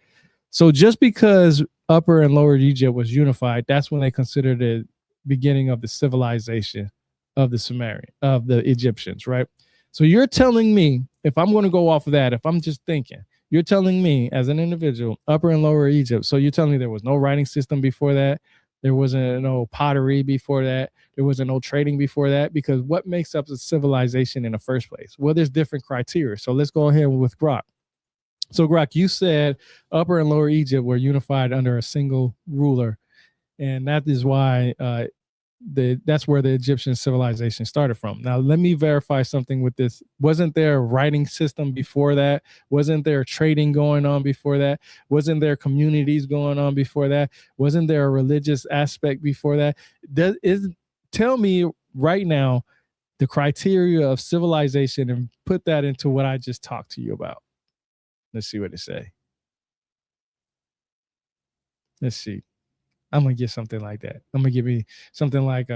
[SPEAKER 1] So just because Upper and Lower Egypt was unified, that's when they considered the beginning of the civilization of the Sumerian, of the Egyptians, right? So you're telling me, if I'm going to go off of that, if I'm just thinking, you're telling me as an individual, Upper and Lower Egypt. So you're telling me there was no writing system before that. There wasn't no pottery before that. There wasn't no trading before that. Because what makes up a civilization in the first place? Well, there's different criteria. So let's go ahead with Grok. So, Grok, you said Upper and Lower Egypt were unified under a single ruler, and that is why that's where the Egyptian civilization started from. Now, let me verify something with this. Wasn't there a writing system before that? Wasn't there trading going on before that? Wasn't there communities going on before that? Wasn't there a religious aspect before that? Tell me right now the criteria of civilization and put that into what I just talked to you about. Let's see what it say. Let's see. I'm gonna get something like that. I'm gonna give me something like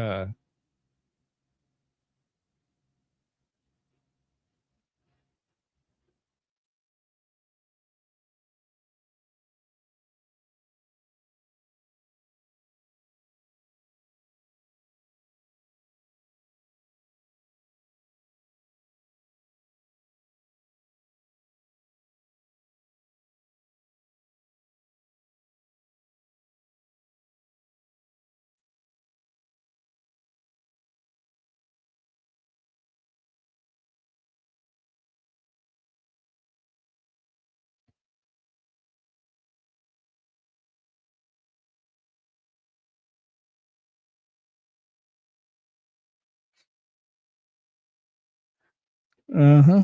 [SPEAKER 1] uh-huh.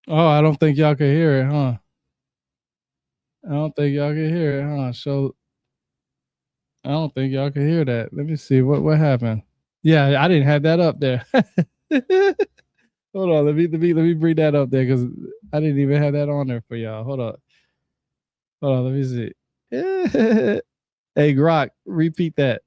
[SPEAKER 1] Oh, I don't think y'all can hear it, huh? I don't think y'all can hear it, huh? So I don't think y'all can hear that. Let me see what happened. Yeah, I didn't have that up there. Hold on, let me bring that up there because I didn't even have that on there for y'all. Hold on, let me see. Hey, Grok, repeat that.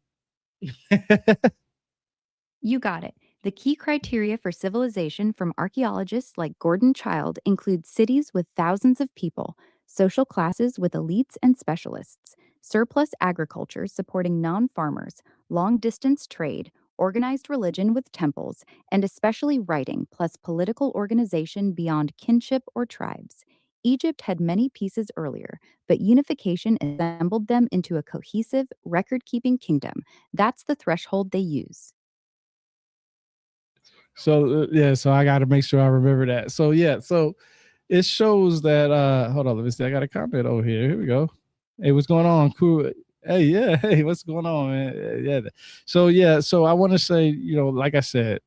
[SPEAKER 2] You got it. The key criteria for civilization from archaeologists like Gordon Childe include cities with thousands of people, social classes with elites and specialists, surplus agriculture supporting non farmers, long distance trade, organized religion with temples, and especially writing, plus political organization beyond kinship or tribes. Egypt had many pieces earlier, but unification assembled them into a cohesive, record keeping kingdom. That's the threshold they use.
[SPEAKER 1] So yeah, so I got to make sure I remember that. So yeah, so it shows that hold on, let me see. I got a comment over here. Here we go. Hey, what's going on? Cool. Hey, yeah. Hey, what's going on, man? Yeah. So yeah, so I want to say, like I said,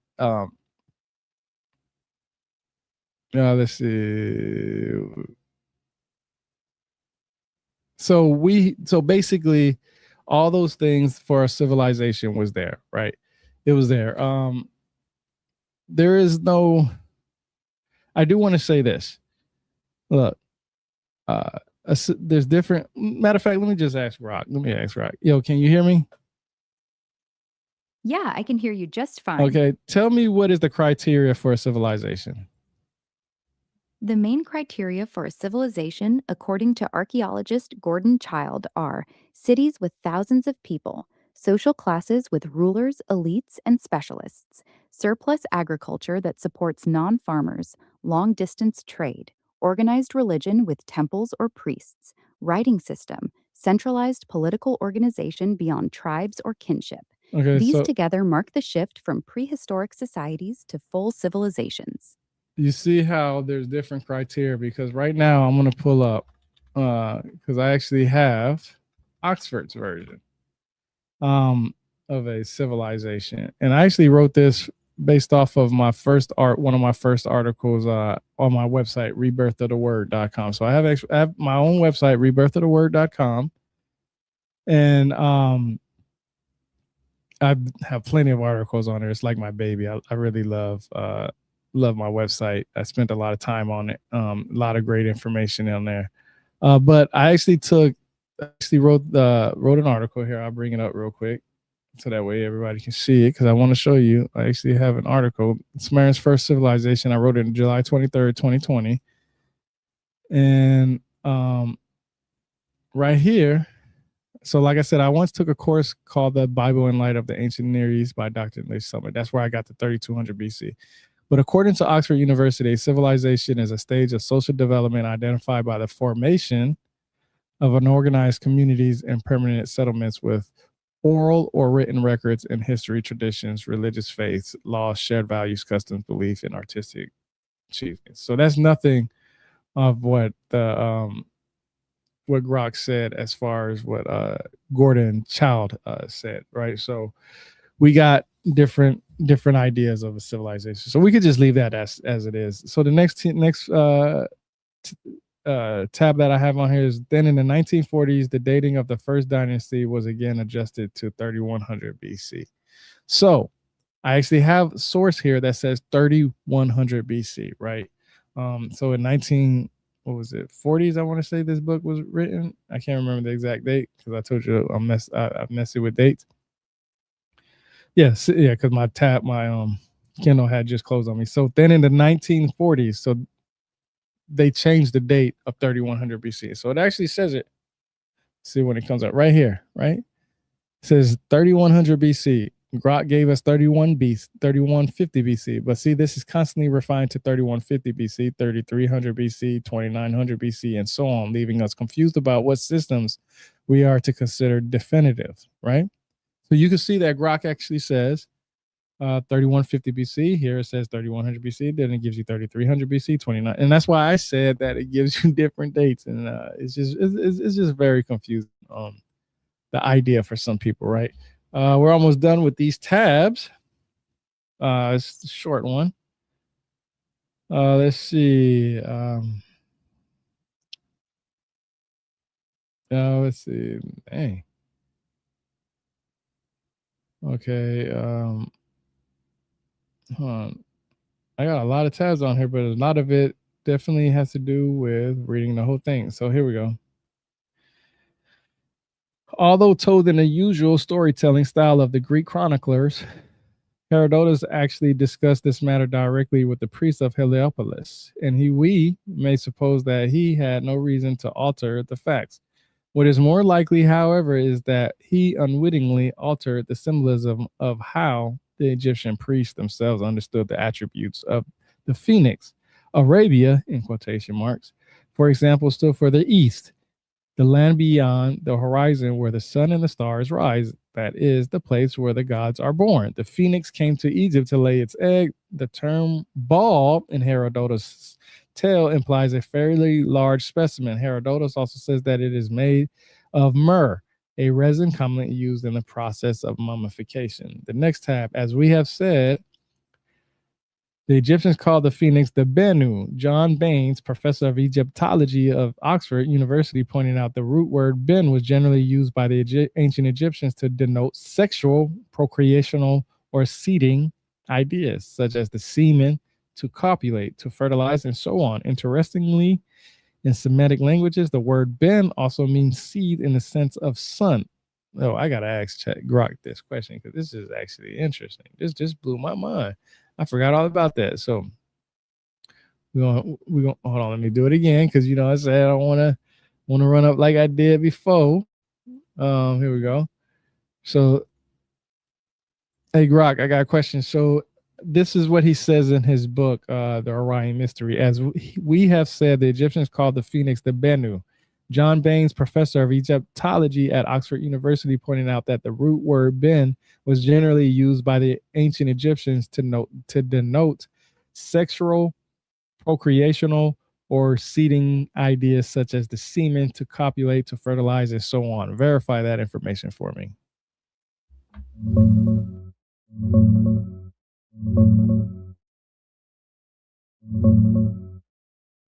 [SPEAKER 1] let's see. So basically all those things for a civilization was there, right? It was there. There is no I do want to say this. Look, there's different. Matter of fact, let me just ask Rock. Let me ask Rock. Yo, can you hear me?
[SPEAKER 2] Yeah, I can hear you just fine.
[SPEAKER 1] Okay, tell me what is the criteria for a civilization?
[SPEAKER 2] The main criteria for a civilization, according to archaeologist Gordon Childe, are cities with thousands of people, social classes with rulers, elites, and specialists, surplus agriculture that supports non-farmers, long-distance trade, organized religion with temples or priests, writing system, centralized political organization beyond tribes or kinship.
[SPEAKER 1] Okay,
[SPEAKER 2] These
[SPEAKER 1] so
[SPEAKER 2] together mark the shift from prehistoric societies to full civilizations.
[SPEAKER 1] you see how there's different criteria, because right now I'm going to pull up because I actually have Oxford's version of a civilization, and I actually wrote this based off of one of my first articles on my website, rebirthoftheword.com. So I have my own website, rebirthoftheword.com, and I have plenty of articles on there. It's like my baby. I really love my website. I spent a lot of time on it. A lot of great information on there. But I actually wrote an article here. I'll bring it up real quick so that way everybody can see it, because I want to show you. I actually have an article. Sumerian's first civilization. I wrote it on July 23rd, 2020. And right here. So like I said, I once took a course called The Bible in Light of the Ancient Near East by Dr. Lish Summit. That's where I got to 3200 BC. But according to Oxford University, civilization is a stage of social development identified by the formation of unorganized communities and permanent settlements with oral or written records and history, traditions, religious faiths, laws, shared values, customs, belief, and artistic achievements. So that's nothing of what Grok said as far as what Gordon Child said, right? So we got different ideas of a civilization. So we could just leave that as it is. So the next tab that I have on here is, then in the 1940s, the dating of the first dynasty was again adjusted to 3100 BC. So I actually have a source here that says 3100 BC, right? So in 40s, I want to say this book was written. I can't remember the exact date because I told you I'm messy with dates. Yes, yeah, because my Kindle had just closed on me. So then in the 1940s, so they changed the date of 3100 BC. So it actually says it. See when it comes up right here, right? It says 3100 BC. Grok gave us 3150 BC. But see, this is constantly refined to 3150 BC, 3300 BC, 2900 BC, and so on, leaving us confused about what systems we are to consider definitive, right? So you can see that Grok actually says 3150 BC. Here it says 3100 BC. Then it gives you 3300 BC, 29. And that's why I said that it gives you different dates. And it's just very confusing. The idea for some people, right? We're almost done with these tabs. It's a short one. Let's see. Let's see. Dang. Okay. Hold on. I got a lot of tabs on here, but a lot of it definitely has to do with reading the whole thing. So here we go. Although told in the usual storytelling style of the Greek chroniclers, Herodotus actually discussed this matter directly with the priest of Heliopolis, and we may suppose that he had no reason to alter the facts. What is more likely, however, is that he unwittingly altered the symbolism of how the Egyptian priests themselves understood the attributes of the phoenix. Arabia, in quotation marks, for example, stood for the east, the land beyond the horizon where the sun and the stars rise. That is the place where the gods are born. The phoenix came to Egypt to lay its egg. The term ball in Herodotus' tale implies a fairly large specimen. Herodotus also says that it is made of myrrh, a resin commonly used in the process of mummification. The next tab, as we have said, the Egyptians called the phoenix the Bennu. John Baines, professor of Egyptology of Oxford University, pointed out the root word ben was generally used by the ancient Egyptians to denote sexual, procreational, or seeding ideas, such as the semen, to copulate, to fertilize, and so on. Interestingly, in Semitic languages, the word ben also means seed in the sense of son. Oh, I gotta ask Grok this question because this is actually interesting. This just blew my mind. I forgot all about that. So we're gonna hold on. Let me do it again because I said I don't want to run up like I did before. Here we go. So, hey Grok, I got a question. So this is what he says in his book, The Orion Mystery. As we have said, the Egyptians called the phoenix the Bennu. John Baines, professor of Egyptology at Oxford University, pointed out that the root word ben was generally used by the ancient Egyptians to denote sexual, procreational, or seeding ideas such as the semen, to copulate, to fertilize, and so on. Verify that information for me.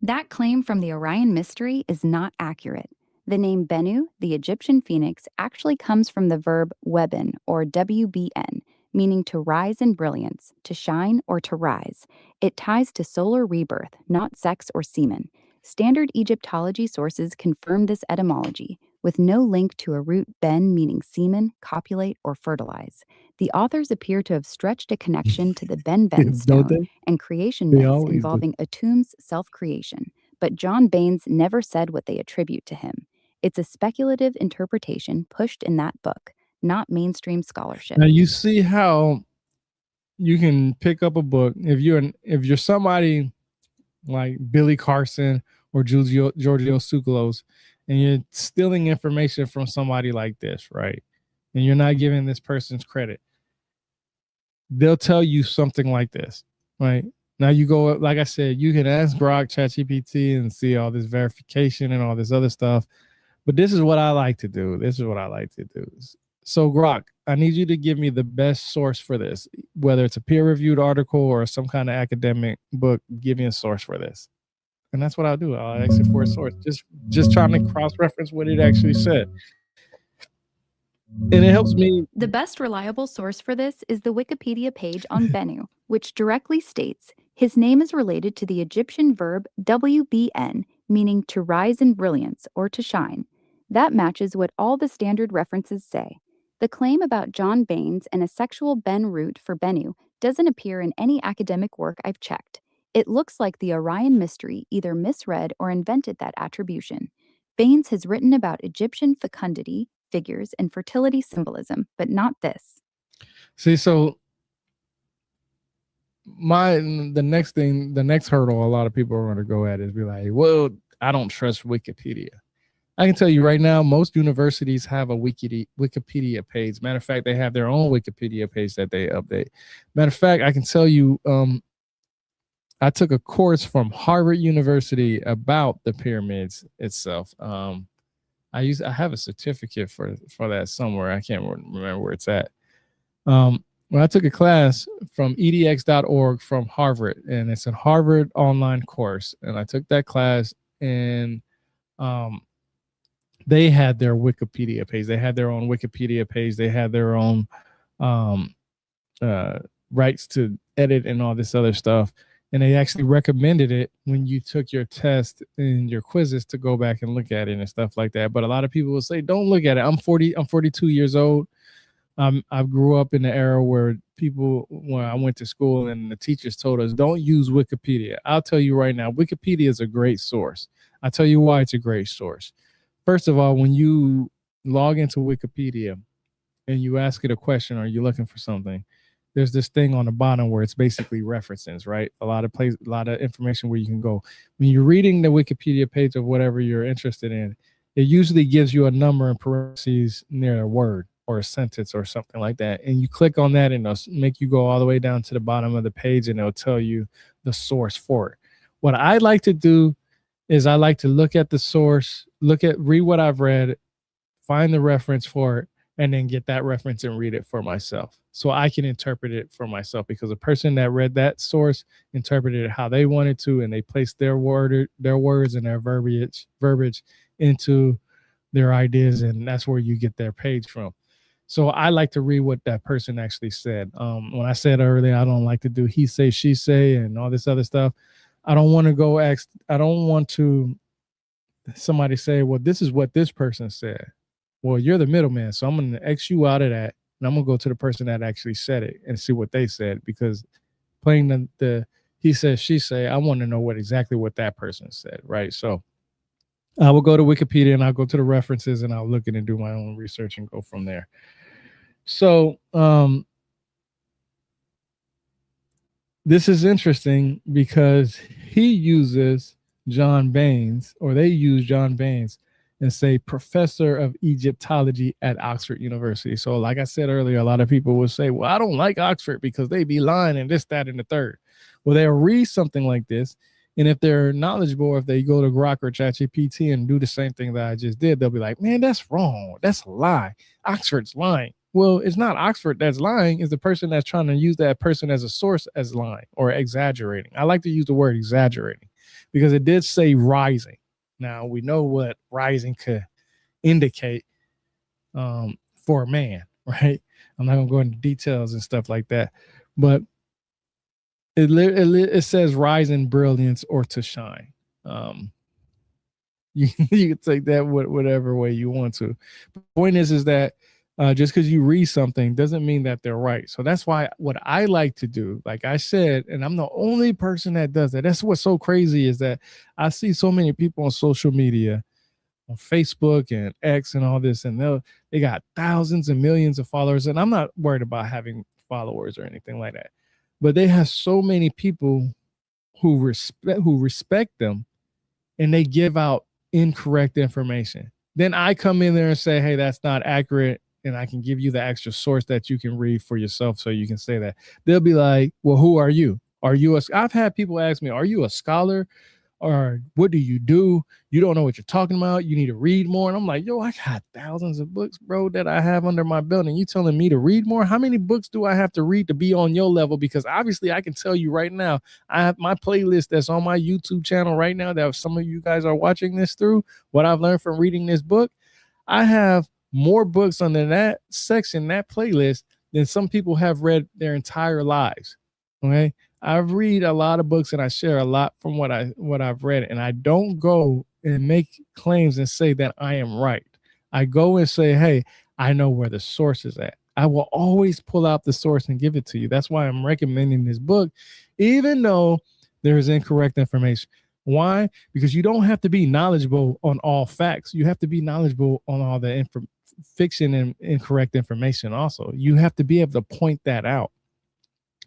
[SPEAKER 2] That claim from the Orion Mystery is not accurate. The name Bennu, the Egyptian phoenix, actually comes from the verb weben, or WBN, meaning to rise in brilliance, to shine, or to rise. It ties to solar rebirth, not sex or semen. Standard Egyptology sources confirm this etymology, with no link to a root ben meaning semen, copulate, or fertilize. The authors appear to have stretched a connection to the Ben Ben
[SPEAKER 1] Don't
[SPEAKER 2] stone
[SPEAKER 1] they?
[SPEAKER 2] and creation
[SPEAKER 1] They
[SPEAKER 2] myths
[SPEAKER 1] always do.
[SPEAKER 2] involving Atum's self-creation, but John Baines never said what they attribute to him. It's a speculative interpretation pushed in that book, not mainstream scholarship.
[SPEAKER 1] Now you see how you can pick up a book if you're somebody like Billy Carson or Giorgio Tsoukalos, and you're stealing information from somebody like this, right? And you're not giving this person's credit. They'll tell you something like this, right? Now you go, like I said, you can ask Grok, ChatGPT, and see all this verification and all this other stuff. But this is what I like to do. So Grok, I need you to give me the best source for this, whether it's a peer-reviewed article or some kind of academic book. Give me a source for this, and that's what I'll do. I'll ask it for a source, just trying to cross-reference what it actually said, and it helps me.
[SPEAKER 2] The best reliable source for this is the Wikipedia page on Bennu, which directly states his name is related to the Egyptian verb WBN, meaning to rise in brilliance or to shine. That matches what all the standard references say. The claim about John Baines and a sexual Ben root for Bennu doesn't appear in any academic work I've checked. It looks like the Orion Mystery either misread or invented that attribution. Baines has written about Egyptian fecundity, figures, and fertility symbolism, but not this.
[SPEAKER 1] See, so the next hurdle a lot of people are going to go at is be like, well, I don't trust Wikipedia. I can tell you right now, most universities have a Wikipedia page. Matter of fact, they have their own Wikipedia page that they update. Matter of fact, I can tell you, I took a course from Harvard University about the pyramids itself. I have a certificate for that somewhere. I can't remember where it's at. Well, I took a class from edx.org from Harvard, and it's a Harvard online course. And I took that class, and they had their Wikipedia page. They had their own Wikipedia page. They had their own rights to edit and all this other stuff. And they actually recommended it when you took your test and your quizzes to go back and look at it and stuff like that. But a lot of people will say, don't look at it. I'm 42 years old. I grew up in the era where when I went to school and the teachers told us, don't use Wikipedia. I'll tell you right now, Wikipedia is a great source. I'll tell you why it's a great source. First of all, when you log into Wikipedia and you ask it a question or you're looking for something, there's this thing on the bottom where it's basically references, right? A lot of information where you can go. When you're reading the Wikipedia page of whatever you're interested in, it usually gives you a number in parentheses near a word or a sentence or something like that. And you click on that and it'll make you go all the way down to the bottom of the page and it'll tell you the source for it. What I like to do is I like to look at the source, read what I've read, find the reference for it, and then get that reference and read it for myself. So I can interpret it for myself, because a person that read that source interpreted it how they wanted to, and they placed their words and their verbiage into their ideas, and that's where you get their page from. So I like to read what that person actually said. When I said earlier, I don't like to do he say, she say, and all this other stuff. I don't want to somebody say, well, this is what this person said. Well, you're the middleman, so I'm going to X you out of that, and I'm going to go to the person that actually said it and see what they said, because playing the he says, she say, I want to know exactly what that person said, right? So I will go to Wikipedia and I'll go to the references and I'll look at it and do my own research and go from there. So this is interesting because he uses John Baines, or they use John Baines, and say professor of Egyptology at Oxford University. So, like I said earlier, a lot of people will say, well, I don't like Oxford because they be lying and this, that, and the third. Well, they'll read something like this. And if they're knowledgeable, if they go to Grok or ChatGPT and do the same thing that I just did, they'll be like, man, that's wrong. That's a lie. Oxford's lying. Well, it's not Oxford that's lying. It's the person that's trying to use that person as a source as lying or exaggerating. I like to use the word exaggerating because it did say rising. Now, we know what rising could indicate for a man, right? I'm not going to go into details and stuff like that. But it says rise in brilliance or to shine. You can take that whatever way you want to. The point is that just because you read something doesn't mean that they're right. So that's why what I like to do, like I said, and I'm the only person that does that. That's what's so crazy is that I see so many people on social media, on Facebook and X and all this, and they got thousands and millions of followers. And I'm not worried about having followers or anything like that. But they have so many people who respect them, and they give out incorrect information. Then I come in there and say, hey, that's not accurate. And I can give you the extra source that you can read for yourself so you can say that. They'll be like, well, who are you? I've had people ask me, are you a scholar? Or what do you do? You don't know what you're talking about. You need to read more. And I'm like, yo, I got thousands of books, bro, that I have under my belt. And you telling me to read more? How many books do I have to read to be on your level? Because obviously I can tell you right now, I have my playlist that's on my YouTube channel right now that some of you guys are watching this through, what I've learned from reading this book. I have more books under that section, that playlist, than some people have read their entire lives. Okay. I read a lot of books and I share a lot from what I've read, and I don't go and make claims and say that I am right. I go and say, hey, I know where the source is at. I will always pull out the source and give it to you. That's why I'm recommending this book, even though there is incorrect information. Why? Because you don't have to be knowledgeable on all facts. You have to be knowledgeable on all the fiction and incorrect information also. You have to be able to point that out.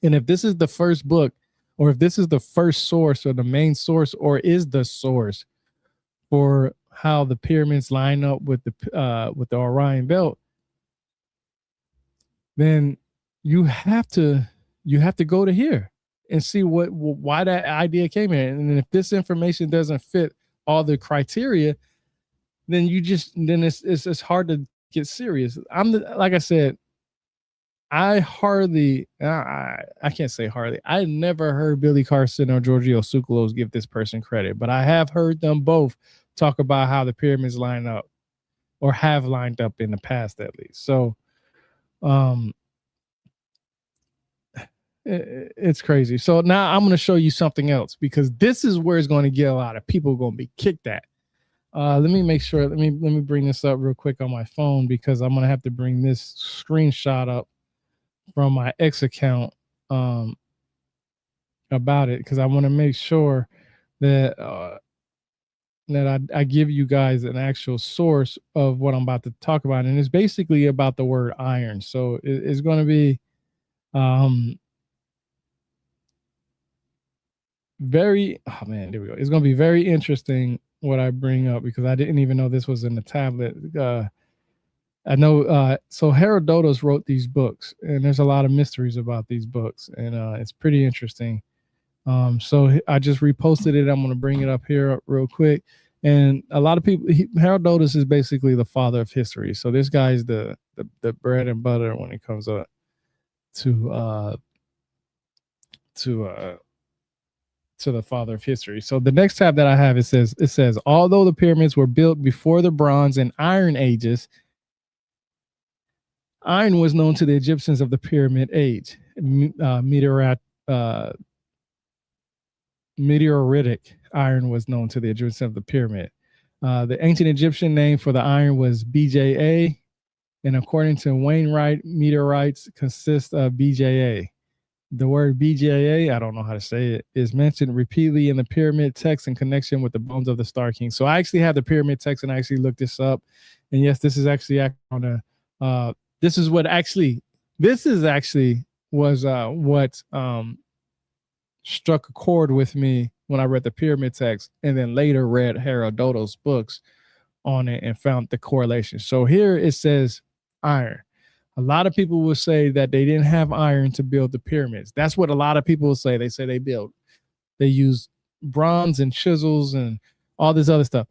[SPEAKER 1] And if this is the first book, or if this is the first source or the main source, or is the source for how the pyramids line up with the Orion belt, then you have to go to here and see why that idea came in. And if this information doesn't fit all the criteria, then it's hard to get serious. Like I said, I can't say hardly. I never heard Billy Carson or Giorgio Tsoukalos give this person credit, but I have heard them both talk about how the pyramids line up, or have lined up in the past at least. So it's crazy. So now I'm going to show you something else, because this is where it's going to get a lot of people going to be kicked at. Let me make sure. Let me bring this up real quick on my phone, because I'm going to have to bring this screenshot up from my X account about it, because I want to make sure that I give you guys an actual source of what I'm about to talk about. And it's basically about the word iron. So it's going to be there we go. It's going to be very interesting what I bring up, because I didn't even know this was in the tablet. I know, so Herodotus wrote these books, and there's a lot of mysteries about these books, and it's pretty interesting. So I just reposted it. I'm going to bring it up here real quick. And a lot of people, Herodotus is basically the father of history. So this guy's the bread and butter when it comes up to the father of history. So the next tab that I have, it says, although the pyramids were built before the Bronze and Iron Ages, iron was known to the Egyptians of the Pyramid Age. Meteoritic iron was known to the Egyptians of the pyramid. The ancient Egyptian name for the iron was BJA, and according to Wainwright, meteorites consist of BJA. The word BJA, I don't know how to say it, is mentioned repeatedly in the pyramid text in connection with the bones of the Star King. So I actually have the pyramid text, and I actually looked this up. And yes, this is actually on a, this is actually what struck a chord with me when I read the pyramid text, and then later read Herodotus' books on it and found the correlation. So here it says iron. A lot of people will say that they didn't have iron to build the pyramids. That's what a lot of people will say. They say they used bronze and chisels and all this other stuff.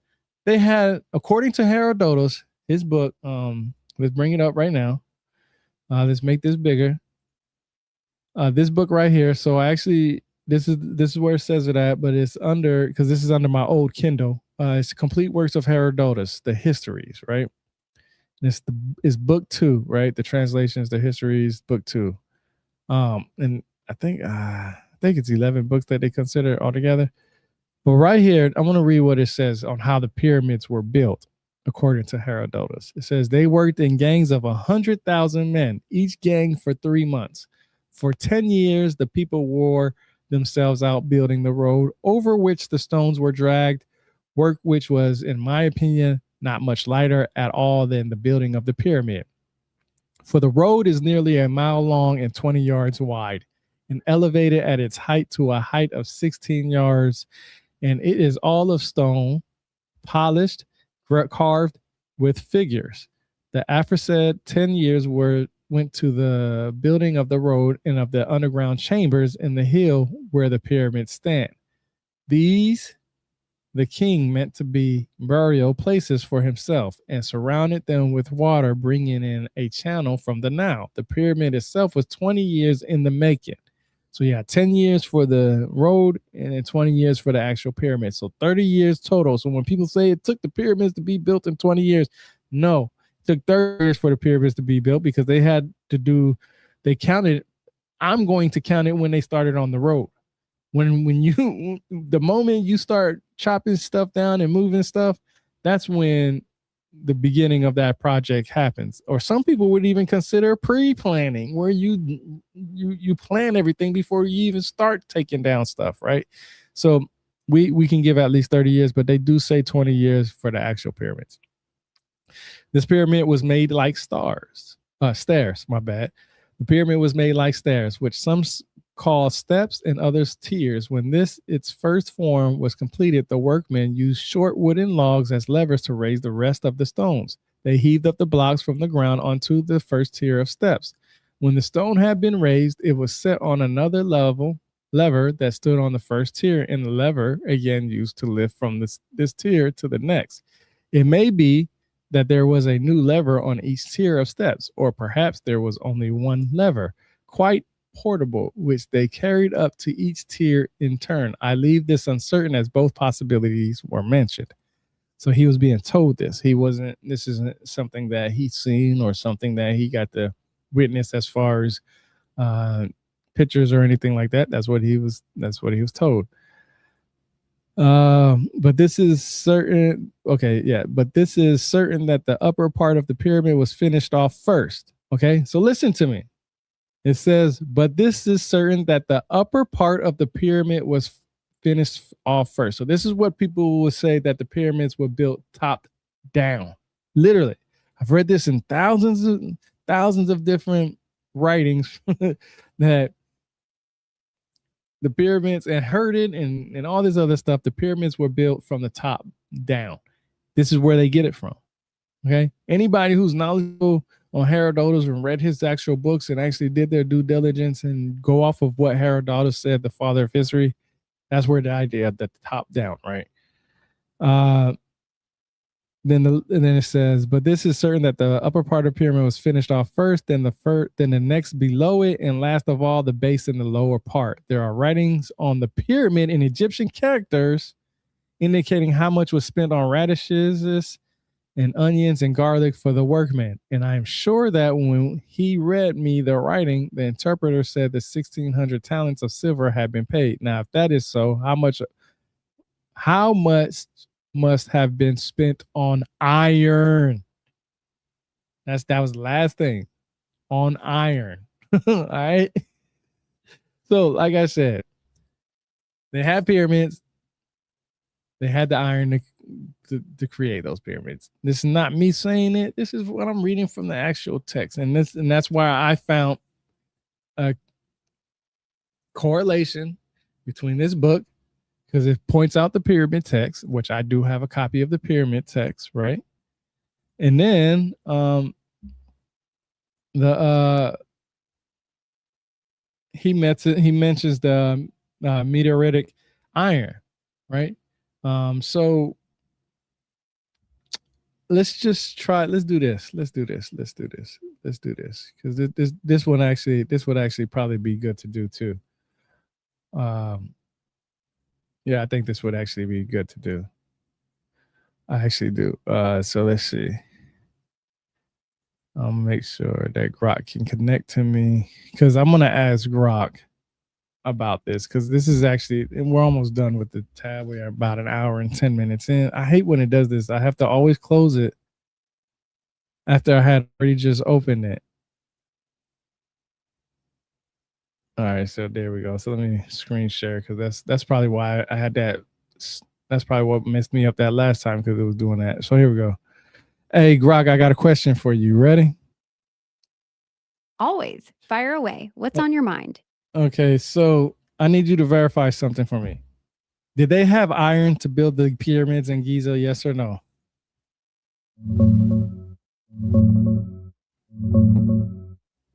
[SPEAKER 1] They had, according to Herodotus, his book, let's bring it up right now. Let's make this bigger. This book right here. So I actually, this is where it says it at, but it's under, because this is under my old Kindle. It's Complete Works of Herodotus, the histories, right? And it's book 2, right? The translations, the histories, book 2. And I think it's 11 books that they consider altogether. But right here, I want to read what it says on how the pyramids were built, according to Herodotus. It says they worked in gangs of 100,000 men, each gang for 3 months. For 10 years, the people wore themselves out building the road over which the stones were dragged, work which was, in my opinion, not much lighter at all than the building of the pyramid. For the road is nearly a mile long and 20 yards wide, and elevated at its height to a height of 16 yards, and it is all of stone, polished, carved with figures. The aforesaid 10 years went to the building of the road and of the underground chambers in the hill where the pyramids stand. These the king meant to be burial places for himself, and surrounded them with water, bringing in a channel from the Nile. The pyramid itself was 20 years in the making. So you had 10 years for the road and then 20 years for the actual pyramid. So 30 years total. So when people say it took the pyramids to be built in 20 years, no, it took 30 years for the pyramids to be built, because they counted. I'm going to count it when they started on the road. The moment you start chopping stuff down and moving stuff, that's when the beginning of that project happens. Or some people would even consider pre-planning, where you plan everything before you even start taking down stuff, right? So we can give at least 30 years, but they do say 20 years for the actual pyramids. This pyramid was made like stairs, my bad. The pyramid was made like stairs, which some call steps and others tiers. When its first form was completed, the workmen used short wooden logs as levers to raise the rest of the stones. They heaved up the blocks from the ground onto the first tier of steps. When the stone had been raised, it was set on another lever that stood on the first tier, and the lever again used to lift from this tier to the next. It may be that there was a new lever on each tier of steps, or perhaps there was only one lever, quite portable, which they carried up to each tier in turn. I leave this uncertain, as both possibilities were mentioned. So he was being told this. This isn't something that he's seen or something that he got to witness as far as pictures or anything like that. That's what he was told. But this is certain. Okay, yeah. But this is certain that the upper part of the pyramid was finished off first. Okay, so listen to me. It says, but this is certain that the upper part of the pyramid was finished off first. So this is what people will say, that the pyramids were built top down. Literally, I've read this in thousands of different writings that the pyramids, and heard it and all this other stuff, the pyramids were built from the top down. This is where they get it from. Okay. Anybody who's knowledgeable on Herodotus and read his actual books and actually did their due diligence and go off of what Herodotus said, the father of history, that's where the idea of the top down, right? Then it says, but this is certain that the upper part of the pyramid was finished off first, then the next below it, and last of all, the base in the lower part. There are writings on the pyramid in Egyptian characters indicating how much was spent on radishes and onions and garlic for the workmen. And I am sure that when he read me the writing, the interpreter said that 1,600 talents of silver had been paid. Now, if that is so, how much must have been spent on iron? That was the last thing, on iron. All right. So, like I said, they had pyramids. They had the iron to create those pyramids. This is not me saying it. This is what I'm reading from the actual text, and that's why I found a correlation between this book, because it points out the pyramid text, which I do have a copy of the pyramid text, right? And then the he mentions the meteoritic iron, right? So let's just try. Let's do this. Because this would actually probably be good to do too. Yeah, I think this would actually be good to do. I actually do. So let's see. I'll make sure that Grok can connect to me, because I'm gonna ask Grok about this, because this is actually, and we're almost done with the tab. We are about an hour and 10 minutes in. I hate when it does this. I have to always close it after I had already just opened it. All right, so there we go. So let me screen share, because that's probably why I had that. That's probably what messed me up that last time, because it was doing that. So here we go. Hey, Grok, I got a question for you. Ready?
[SPEAKER 2] Always. Fire away. What's on your mind?
[SPEAKER 1] Okay, so I need you to verify something for me. Did they have iron to build the pyramids in Giza? Yes or no?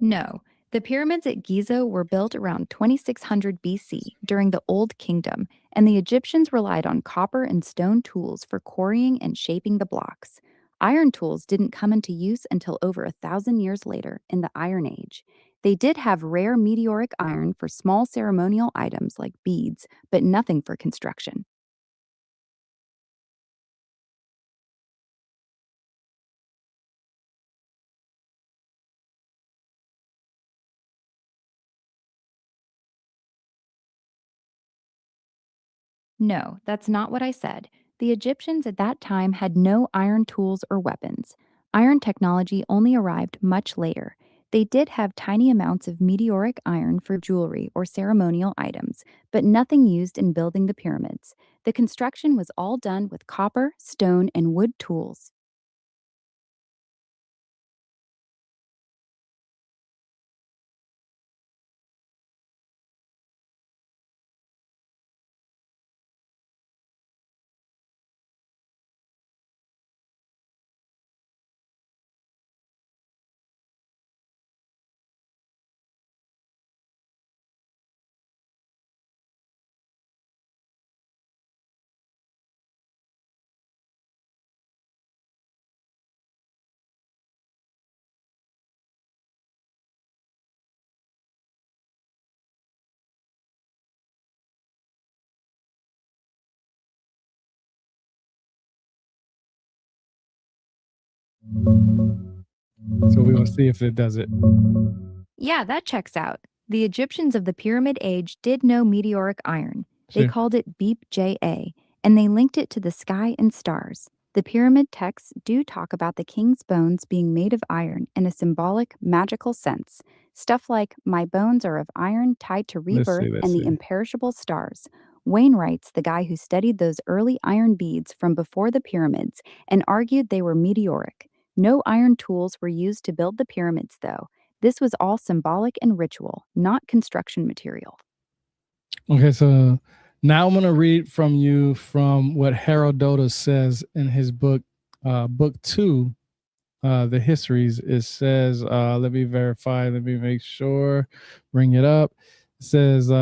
[SPEAKER 2] No. The pyramids at Giza were built around 2600 BC during the Old Kingdom, and the Egyptians relied on copper and stone tools for quarrying and shaping the blocks. Iron tools didn't come into use until over 1,000 years later in the Iron Age. They did have rare meteoric iron for small ceremonial items like beads, but nothing for construction. No, that's not what I said. The Egyptians at that time had no iron tools or weapons. Iron technology only arrived much later. They did have tiny amounts of meteoric iron for jewelry or ceremonial items, but nothing used in building the pyramids. The construction was all done with copper, stone, and wood tools.
[SPEAKER 1] So we're gonna see if it does it.
[SPEAKER 2] Yeah, that checks out. The Egyptians of the Pyramid Age did know meteoric iron. They
[SPEAKER 1] See?
[SPEAKER 2] called it Beep JA, and they linked it to the sky and stars. The pyramid texts do talk about the king's bones being made of iron in a symbolic, magical sense. Stuff like, my bones are of iron tied to
[SPEAKER 1] Let's
[SPEAKER 2] rebirth
[SPEAKER 1] see. Let's
[SPEAKER 2] and the
[SPEAKER 1] see.
[SPEAKER 2] imperishable stars. Wainwright's the guy who studied those early iron beads from before the pyramids and argued they were meteoric. No iron tools were used to build the pyramids, though. This was all symbolic and ritual, not construction material.
[SPEAKER 1] Okay, so now I'm gonna read from you from what Herodotus says in his book, book two, the histories. It says, let me verify, let me make sure, bring it up. It says,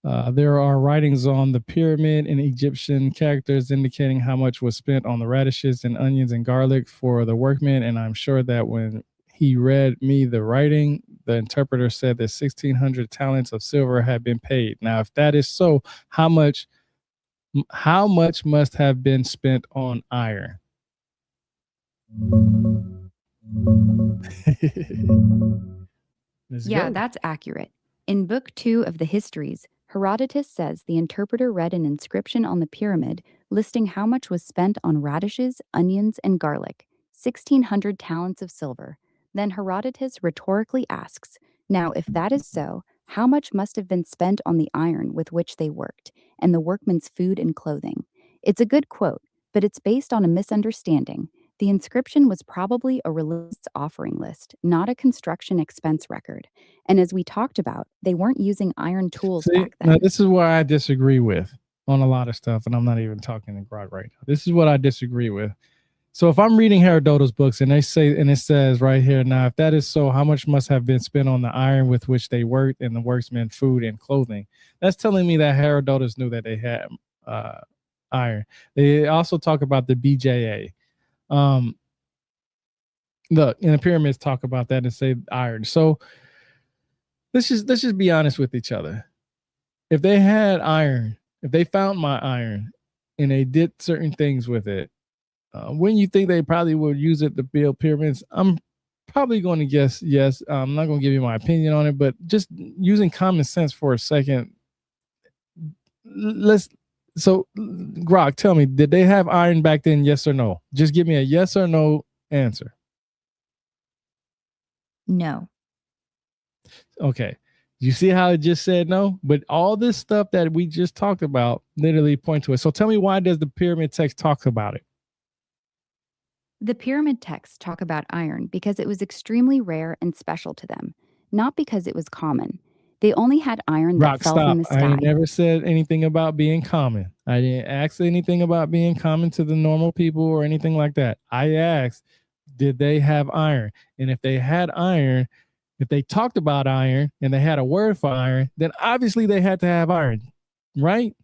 [SPEAKER 1] there are writings on the pyramid in Egyptian characters indicating how much was spent on the radishes and onions and garlic for the workmen. And I'm sure that when he read me the writing, the interpreter said that 1,600 talents of silver had been paid. Now, if that is so, how much must have been spent on iron? Let's
[SPEAKER 2] Yeah,
[SPEAKER 1] go.
[SPEAKER 2] that's accurate. In Book 2 of the Histories, Herodotus says the interpreter read an inscription on the pyramid listing how much was spent on radishes, onions, and garlic 1,600 talents of silver. Then Herodotus rhetorically asks, now, if that is so, how much must have been spent on the iron with which they worked, and the workmen's food and clothing? It's a good quote, but it's based on a misunderstanding. The inscription was probably a religious offering list, not a construction expense record. And as we talked about, they weren't using iron tools
[SPEAKER 1] See,
[SPEAKER 2] back
[SPEAKER 1] now
[SPEAKER 2] then.
[SPEAKER 1] this is where I disagree with on a lot of stuff, and I'm not even talking to Grog right now. This is what I disagree with. So if I'm reading Herodotus books and they say, and it says right here, now, if that is so, how much must have been spent on the iron with which they worked and the workmen food and clothing? That's telling me that Herodotus knew that they had iron. They also talk about the BJA. Look, in the pyramids talk about that and say iron. So let's just be honest with each other. If they had iron, if they found my iron and they did certain things with it, when you think they probably would use it to build pyramids, I'm probably going to guess yes. I'm not going to give you my opinion on it, but just using common sense for a second, Grok, tell me, did they have iron back then? Yes or no? Just give me a yes or no answer.
[SPEAKER 2] No.
[SPEAKER 1] Okay. You see how it just said no? But all this stuff that we just talked about literally point to it. So tell me, why does the pyramid text talk about it?
[SPEAKER 2] The pyramid texts talk about iron because it was extremely rare and special to them, not because it was common. They only had iron that
[SPEAKER 1] Rock,
[SPEAKER 2] fell
[SPEAKER 1] stop.
[SPEAKER 2] from the
[SPEAKER 1] I
[SPEAKER 2] sky.
[SPEAKER 1] ain't never said anything about being common. I didn't ask anything about being common to the normal people or anything like that. I asked, did they have iron? And if they had iron, if they talked about iron and they had a word for iron, then obviously they had to have iron, right?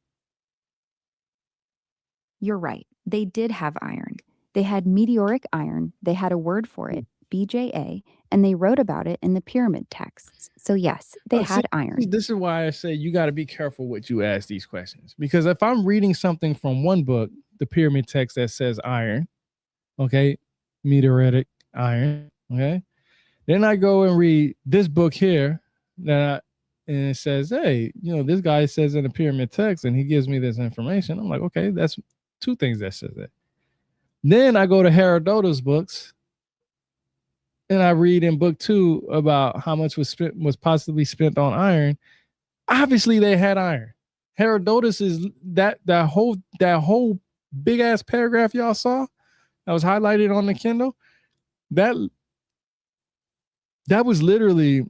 [SPEAKER 2] You're right. They did have iron. They had meteoric iron. They had a word for it, BJA, and they wrote about it in the pyramid texts. So yes, they had iron.
[SPEAKER 1] This is why I say you got to be careful what you ask these questions. Because if I'm reading something from one book, the pyramid text that says iron, okay, meteoritic iron, okay, then I go and read this book here and it says, hey, this guy says in the pyramid text and he gives me this information. I'm like, okay, that's two things that says that. Then I go to Herodotus books and I read in book 2 about how much was possibly spent on iron. Obviously they had iron. Herodotus is that whole big ass paragraph y'all saw that was highlighted on the Kindle. That was literally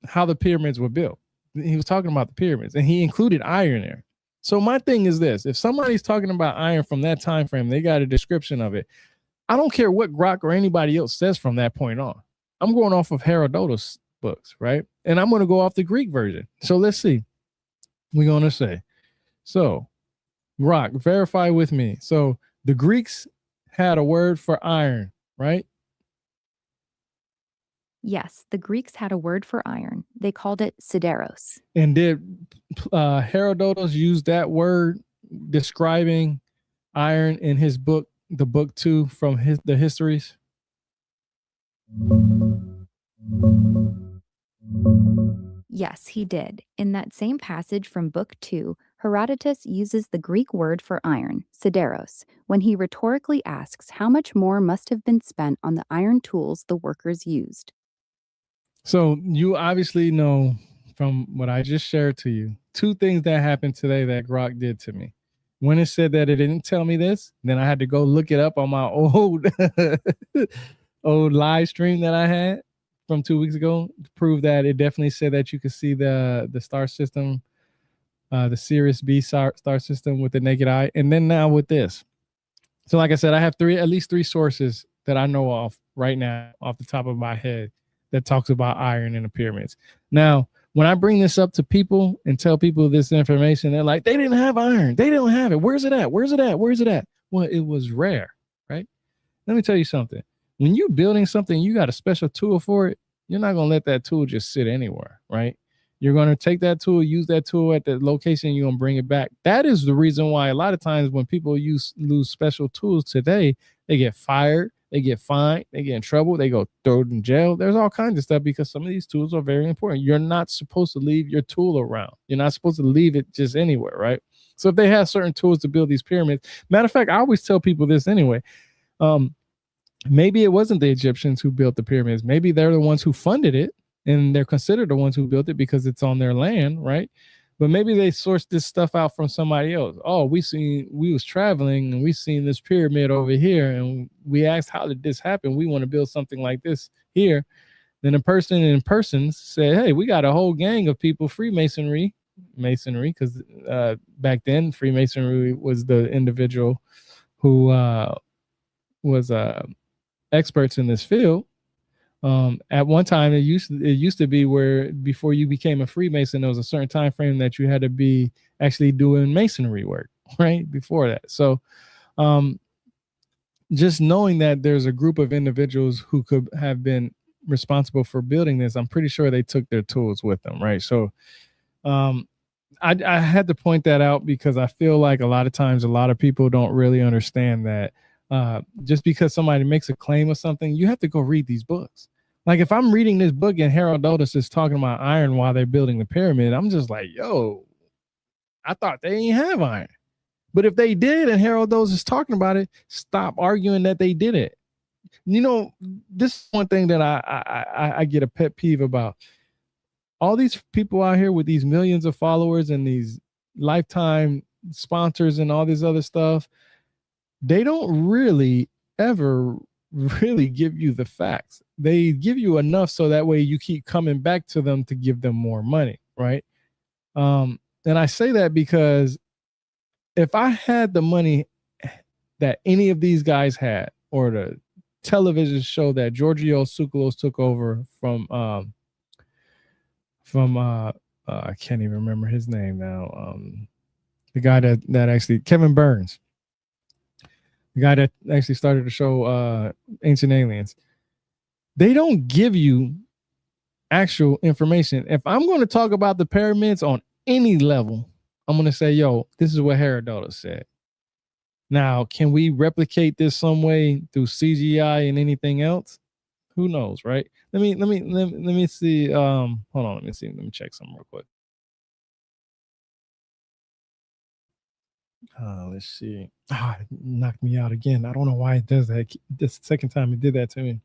[SPEAKER 1] how the pyramids were built. He was talking about the pyramids and he included iron there. So my thing is this: if somebody's talking about iron from that time frame, they got a description of it. I don't care what Grok or anybody else says from that point on. I'm going off of Herodotus books, right? And I'm going to go off the Greek version. So let's see. We're going to say, so Grok, verify with me. So the Greeks had a word for iron, right?
[SPEAKER 2] Yes, the Greeks had a word for iron. They called it sideros.
[SPEAKER 1] And did Herodotus use that word describing iron in his book, the book 2 from the histories?
[SPEAKER 2] Yes, he did. In that same passage from book 2, Herodotus uses the Greek word for iron, sideros, when he rhetorically asks how much more must have been spent on the iron tools the workers used.
[SPEAKER 1] So you obviously know from what I just shared to you, 2 things that happened today that Grok did to me. When it said that it didn't tell me this, then I had to go look it up on my old live stream that I had from 2 weeks ago to prove that it definitely said that you could see the star system, the Sirius B star system with the naked eye. And then now with this. So like I said, I have at least three sources that I know of right now off the top of my head that talks about iron in the pyramids. Now, when I bring this up to people and tell people this information, they're like, they didn't have iron. They don't have it. Where's it at? Where's it at? Where's it at? Well, it was rare, right? Let me tell you something. When you're building something, you got a special tool for it. You're not going to let that tool just sit anywhere, right? You're going to take that tool, use that tool at the location, you're going to bring it back. That is the reason why a lot of times when people lose special tools today, they get fired, they get fined, they get in trouble, they go thrown in jail. There's all kinds of stuff because some of these tools are very important. You're not supposed to leave your tool around. You're not supposed to leave it just anywhere, right? So if they have certain tools to build these pyramids, matter of fact, I always tell people this anyway. Maybe it wasn't the Egyptians who built the pyramids. Maybe they're the ones who funded it and they're considered the ones who built it because it's on their land, right? but maybe they sourced this stuff out from somebody else. Oh, we was traveling and we seen this pyramid over here, and we asked, how did this happen? We want to build something like this here. Then a person in persons said, hey, we got a whole gang of people, Freemasonry, because back then Freemasonry was the individual who was experts in this field. At one time, it used to be where before you became a Freemason, there was a certain time frame that you had to be actually doing masonry work, right? Before that. So just knowing that there's a group of individuals who could have been responsible for building this, I'm pretty sure they took their tools with them, right? So I had to point that out because I feel like a lot of times a lot of people don't really understand that just because somebody makes a claim of something, you have to go read these books. Like if I'm reading this book and Herodotus is talking about iron while they're building the pyramid, I'm just like, yo, I thought they ain't have iron. But if they did and Herodotus is talking about it, stop arguing that they did it. You know, this is one thing that I get a pet peeve about. All these people out here with these millions of followers and these lifetime sponsors and all this other stuff, they don't really ever really give you the facts. They give you enough so that way you keep coming back to them to give them more money, right? And I say that because if I had the money that any of these guys had, or the television show that Giorgio Tsoukalos took over from I can't even remember his name now. The guy that actually, Kevin Burns, the guy that actually started the show Ancient Aliens. They don't give you actual information. If I'm going to talk about the pyramids on any level, I'm going to say, yo, this is what Herodotus said. Now, can we replicate this some way through CGI and anything else? Who knows, right? Let me see. Hold on, let me see. Let me check something real quick. Let's see. It knocked me out again. I don't know why it does that. This is the second time it did that to me.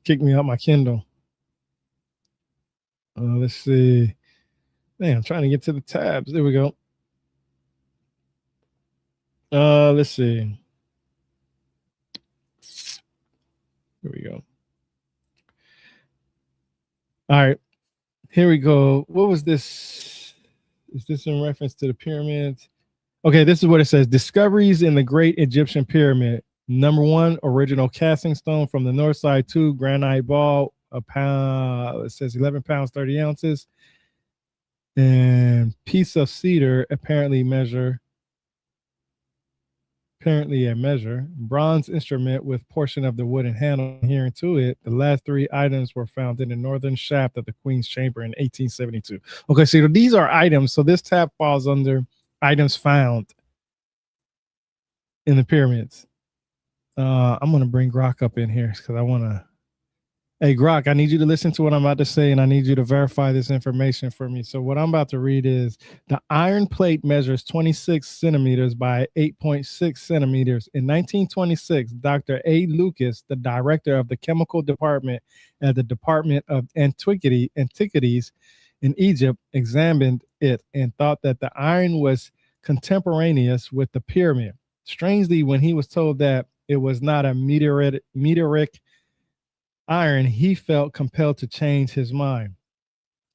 [SPEAKER 1] Kicked me out my Kindle. Let's see. Man, I'm trying to get to the tabs. There we go. Let's see. Here we go. All right, here we go. What was this? Is this in reference to the pyramids? Okay, this is what it says. Discoveries in the Great Egyptian Pyramid. Number 1, original casting stone from the north side. 2, granite ball, a pound. It says 11 pounds, 30 ounces. And piece of cedar, apparently a measure. Bronze instrument with portion of the wooden handle adhering to it. The last 3 items were found in the northern shaft of the Queen's Chamber in 1872. Okay, so these are items. So this tab falls under items found in the pyramids. I'm going to bring Grok up in here because I want to. Hey, Grok, I need you to listen to what I'm about to say, and I need you to verify this information for me. So what I'm about to read is the iron plate measures 26 centimeters by 8.6 centimeters. In 1926, Dr. A. Lucas, the director of the chemical department at the Department of Antiquities in Egypt, examined it and thought that the iron was contemporaneous with the pyramid. Strangely, when he was told that it was not a meteoric iron, he felt compelled to change his mind.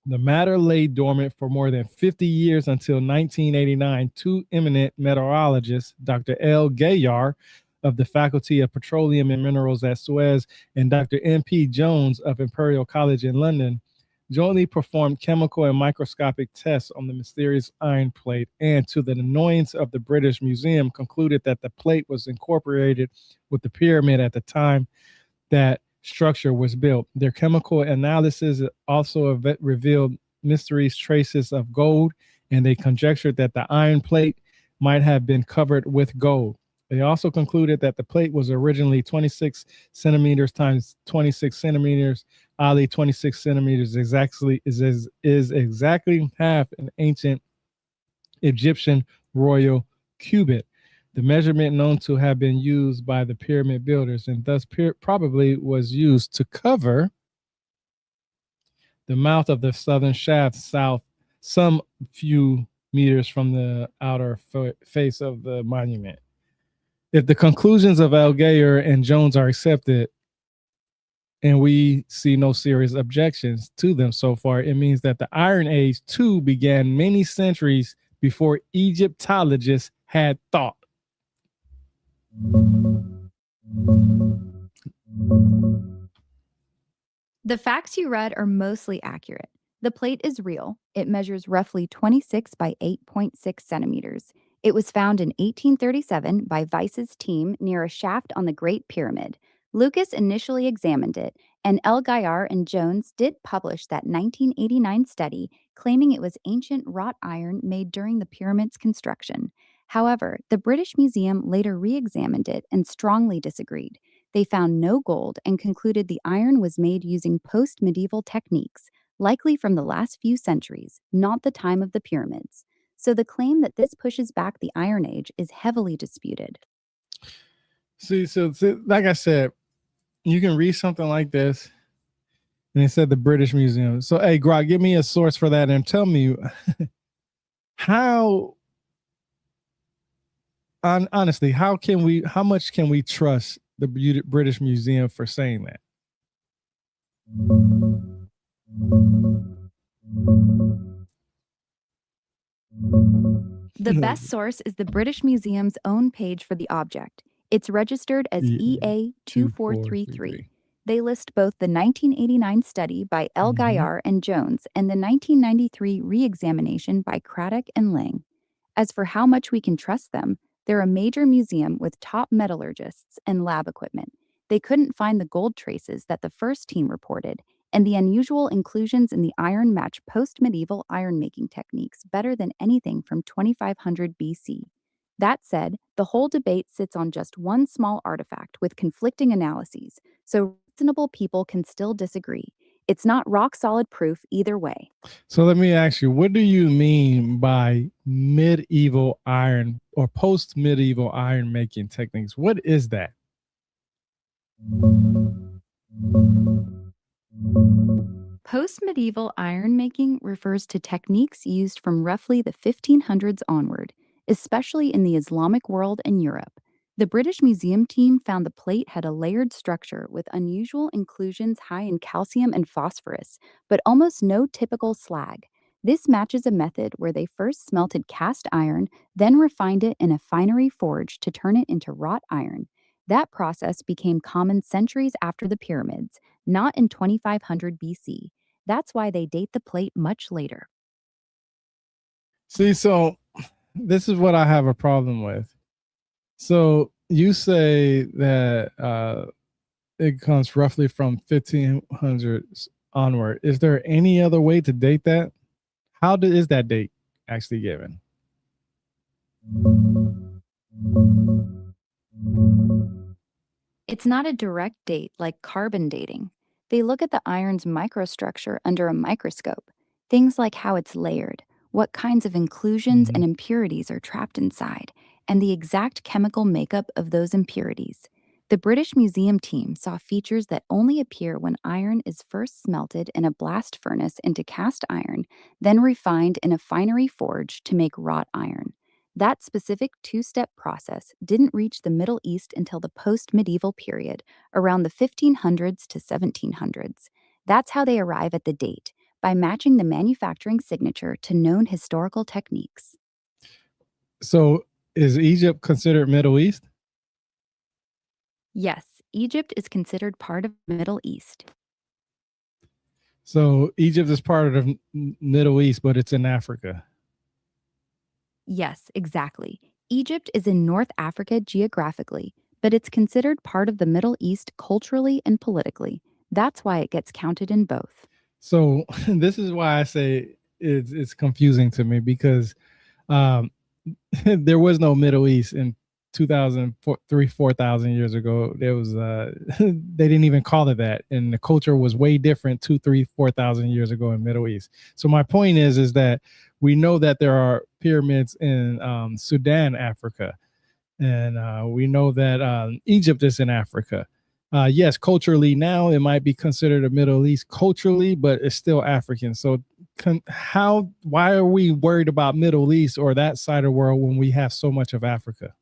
[SPEAKER 1] The matter lay dormant for more than 50 years until 1989. 2 eminent metallurgists, Dr. L. Gayar of the Faculty of Petroleum and Minerals at Suez and Dr. M.P. Jones of Imperial College in London, jointly performed chemical and microscopic tests on the mysterious iron plate, and to the annoyance of the British Museum, concluded that the plate was incorporated with the pyramid at the time that structure was built. Their chemical analysis also revealed mysterious traces of gold, and they conjectured that the iron plate might have been covered with gold. They also concluded that the plate was originally 26 centimeters times 26 centimeters. Ali, 26 centimeters is exactly half an ancient Egyptian royal cubit, the measurement known to have been used by the pyramid builders, and thus probably was used to cover the mouth of the southern shaft south some few meters from the outer face of the monument. If the conclusions of Algeyer and Jones are accepted, and we see no serious objections to them so far, it means that the Iron Age too began many centuries before Egyptologists had thought.
[SPEAKER 2] The facts you read are mostly accurate. The plate is real. It measures roughly 26 by 8.6 centimeters. It was found in 1837 by Weiss's team near a shaft on the Great Pyramid. Lucas initially examined it, and El Gayar and Jones did publish that 1989 study claiming it was ancient wrought iron made during the pyramid's construction. However, the British Museum later re examined it and strongly disagreed. They found no gold and concluded the iron was made using post medieval techniques, likely from the last few centuries, not the time of the pyramids. So the claim that this pushes back the Iron Age is heavily disputed.
[SPEAKER 1] See, like I said, you can read something like this, and it said the British Museum. So, hey, Grok, give me a source for that and tell me how, honestly, how much can we trust the British Museum for saying that?
[SPEAKER 2] The best source is the British Museum's own page for the object. It's registered as EA 2433. They list both the 1989 study by El Gayar and Jones and the 1993 re-examination by Craddock and Lang. As for how much we can trust them, they're a major museum with top metallurgists and lab equipment. They couldn't find the gold traces that the first team reported, and the unusual inclusions in the iron match post-medieval iron-making techniques better than anything from 2500 BC. That said, the whole debate sits on just one small artifact with conflicting analyses, so reasonable people can still disagree. It's not rock-solid proof either way.
[SPEAKER 1] So let me ask you, what do you mean by medieval iron or post-medieval iron-making techniques? What is that?
[SPEAKER 2] Post-medieval iron making refers to techniques used from roughly the 1500s onward, especially in the Islamic world and Europe. The British Museum team found the plate had a layered structure with unusual inclusions high in calcium and phosphorus, but almost no typical slag. This matches a method where they first smelted cast iron, then refined it in a finery forge to turn it into wrought iron. That process became common centuries after the pyramids, not in 2500 BC. That's why they date the plate much later.
[SPEAKER 1] See, so this is what I have a problem with. So you say that it comes roughly from 1500s onward. Is there any other way to date that? How is that date actually given?
[SPEAKER 2] It's not a direct date like carbon dating. They look at the iron's microstructure under a microscope, things like how it's layered, what kinds of inclusions and impurities are trapped inside, and the exact chemical makeup of those impurities. The British Museum team saw features that only appear when iron is first smelted in a blast furnace into cast iron, then refined in a finery forge to make wrought iron. That specific two-step process didn't reach the Middle East until the post-medieval period, around the 1500s to 1700s. That's how they arrive at the date, by matching the manufacturing signature to known historical techniques.
[SPEAKER 1] So is Egypt considered Middle East?
[SPEAKER 2] Yes, Egypt is considered part of the Middle East.
[SPEAKER 1] So Egypt is part of the Middle East, but it's in Africa.
[SPEAKER 2] Yes, exactly. Egypt is in North Africa geographically, but it's considered part of the Middle East culturally and politically. That's why it gets counted in both.
[SPEAKER 1] So this is why I say it's confusing to me, because there was no Middle East in 4,000 years ago. There was they didn't even call it that, and the culture was way different 4,000 years ago in Middle East. So my point is that we know that there are pyramids in Sudan, Africa, and we know that Egypt is in Africa. Yes, culturally now it might be considered a Middle East culturally, but it's still African. So why are we worried about Middle East or that side of the world when we have so much of Africa?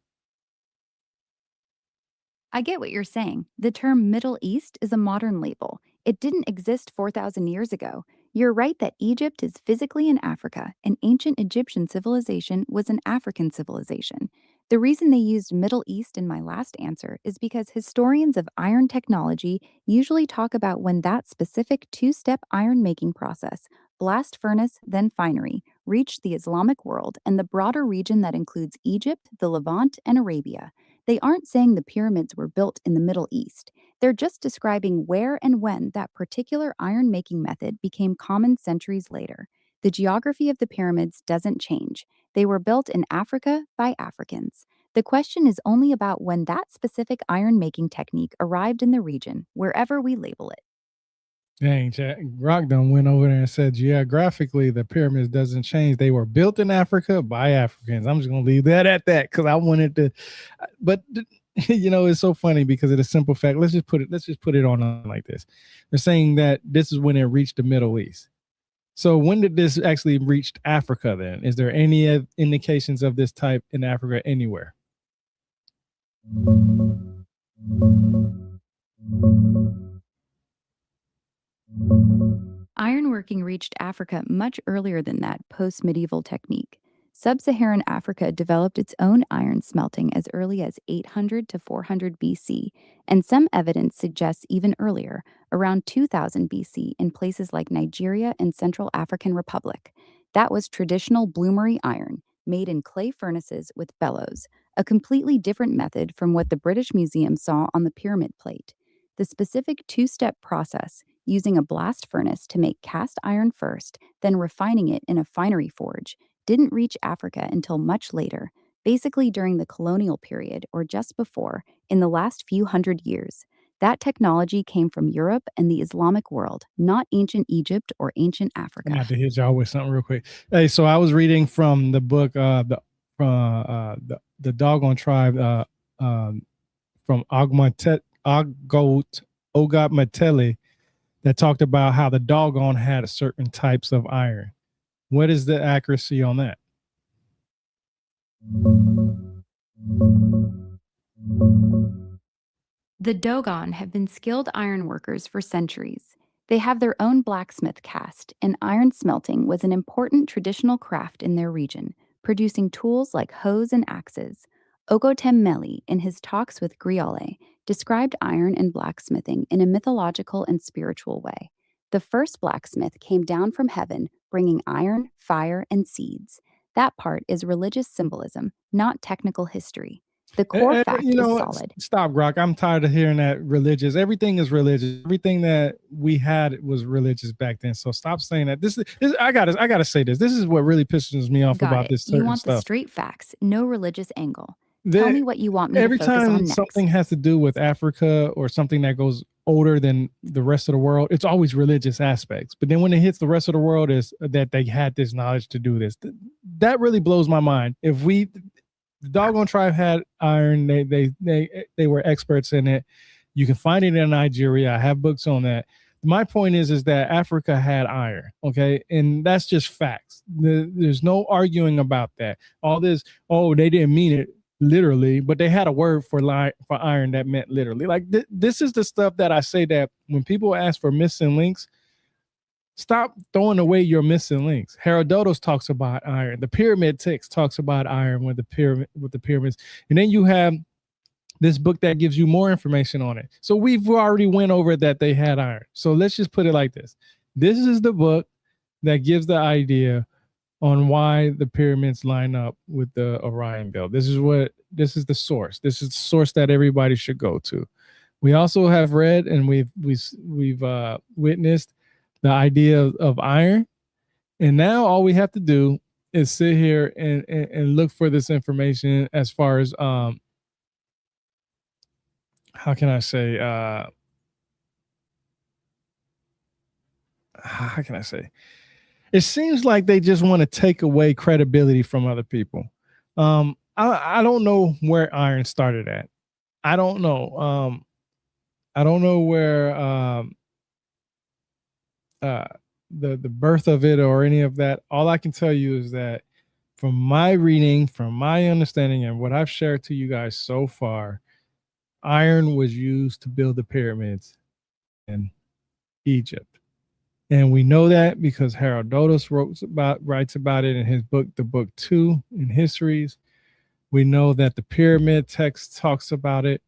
[SPEAKER 2] I get what you're saying. The term Middle East is a modern label. It didn't exist 4,000 years ago. You're right that Egypt is physically in Africa, and ancient Egyptian civilization was an African civilization. The reason they used Middle East in my last answer is because historians of iron technology usually talk about when that specific two-step iron making process, blast furnace, then finery, reached the Islamic world and the broader region that includes Egypt, the Levant, and Arabia. They aren't saying the pyramids were built in the Middle East. They're just describing where and when that particular iron making method became common centuries later. The geography of the pyramids doesn't change. They were built in Africa by Africans. The question is only about when that specific iron making technique arrived in the region, wherever we label it.
[SPEAKER 1] Dang, Rock done went over there and said geographically the pyramids doesn't change. They were built in Africa by Africans. I'm just gonna leave that at that because I wanted to, but it's so funny because of the simple fact. Let's just put it on like this. They're saying that this is when it reached the Middle East. So when did this actually reach Africa then? Is there any indications of this type in Africa anywhere?
[SPEAKER 2] Ironworking reached Africa much earlier than that post medieval technique. Sub Saharan Africa developed its own iron smelting as early as 800 to 400 BC, and some evidence suggests even earlier, around 2000 BC, in places like Nigeria and Central African Republic. That was traditional bloomery iron, made in clay furnaces with bellows, a completely different method from what the British Museum saw on the pyramid plate. The specific two-step process, using a blast furnace to make cast iron first, then refining it in a finery forge, didn't reach Africa until much later, basically during the colonial period or just before, in the last few hundred years. That technology came from Europe and the Islamic world, not ancient Egypt or ancient
[SPEAKER 1] I'm gonna
[SPEAKER 2] Africa.
[SPEAKER 1] have to hit y'all with something real quick. Hey, so I was reading from the book, the Doggone Tribe, from Ogot Mateli, that talked about how the doggone had certain types of iron. What is the accuracy on that?
[SPEAKER 2] The Dogon have been skilled ironworkers for centuries. They have their own blacksmith caste, and iron smelting was an important traditional craft in their region, producing tools like hoes and axes. Ogotem Meli, in his talks with Griole, described iron and blacksmithing in a mythological and spiritual way. The first blacksmith came down from heaven, bringing iron, fire, and seeds. That part is religious symbolism, not technical history. The core fact is solid.
[SPEAKER 1] Stop, Grok. I'm tired of hearing that religious. Everything is religious. Everything that we had was religious back then. So stop saying that. I gotta say this. This is what really pisses me off
[SPEAKER 2] Got
[SPEAKER 1] about
[SPEAKER 2] it.
[SPEAKER 1] this
[SPEAKER 2] You
[SPEAKER 1] certain
[SPEAKER 2] want the
[SPEAKER 1] stuff.
[SPEAKER 2] straight facts, no religious angle. Tell me what you want me to
[SPEAKER 1] Every
[SPEAKER 2] focus on
[SPEAKER 1] time
[SPEAKER 2] next.
[SPEAKER 1] something has to do with Africa or something that goes older than the rest of the world, it's always religious aspects. But then when it hits the rest of the world, is that they had this knowledge to do this. That really blows my mind. The Doggone Tribe had iron. They were experts in it. You can find it in Nigeria. I have books on that. My point is that Africa had iron, okay, and that's just facts. There's no arguing about that. All this, oh, they didn't mean it literally, but they had a word for iron that meant literally. Like this is the stuff that I say that when people ask for missing links, stop throwing away your missing links. Herodotus talks about iron. The pyramid text talks about iron with the pyramids, and then you have this book that gives you more information on it. So we've already went over that they had iron. So let's just put it like this. This is the book that gives the idea on why the pyramids line up with the Orion belt. This is the source. This is the source that everybody should go to. We also have read and we've witnessed the idea of iron. And now all we have to do is sit here and look for this information as far as how can I say how can I say? It seems like they just want to take away credibility from other people. I don't know where iron started at. I don't know. I don't know where uh the birth of it or any of that. All I can tell you is that from my reading, from my understanding, and what I've shared to you guys so far, iron was used to build the pyramids in Egypt. And we know that because Herodotus writes about it in his book, the book 2 in Histories. We know that the pyramid text talks about it.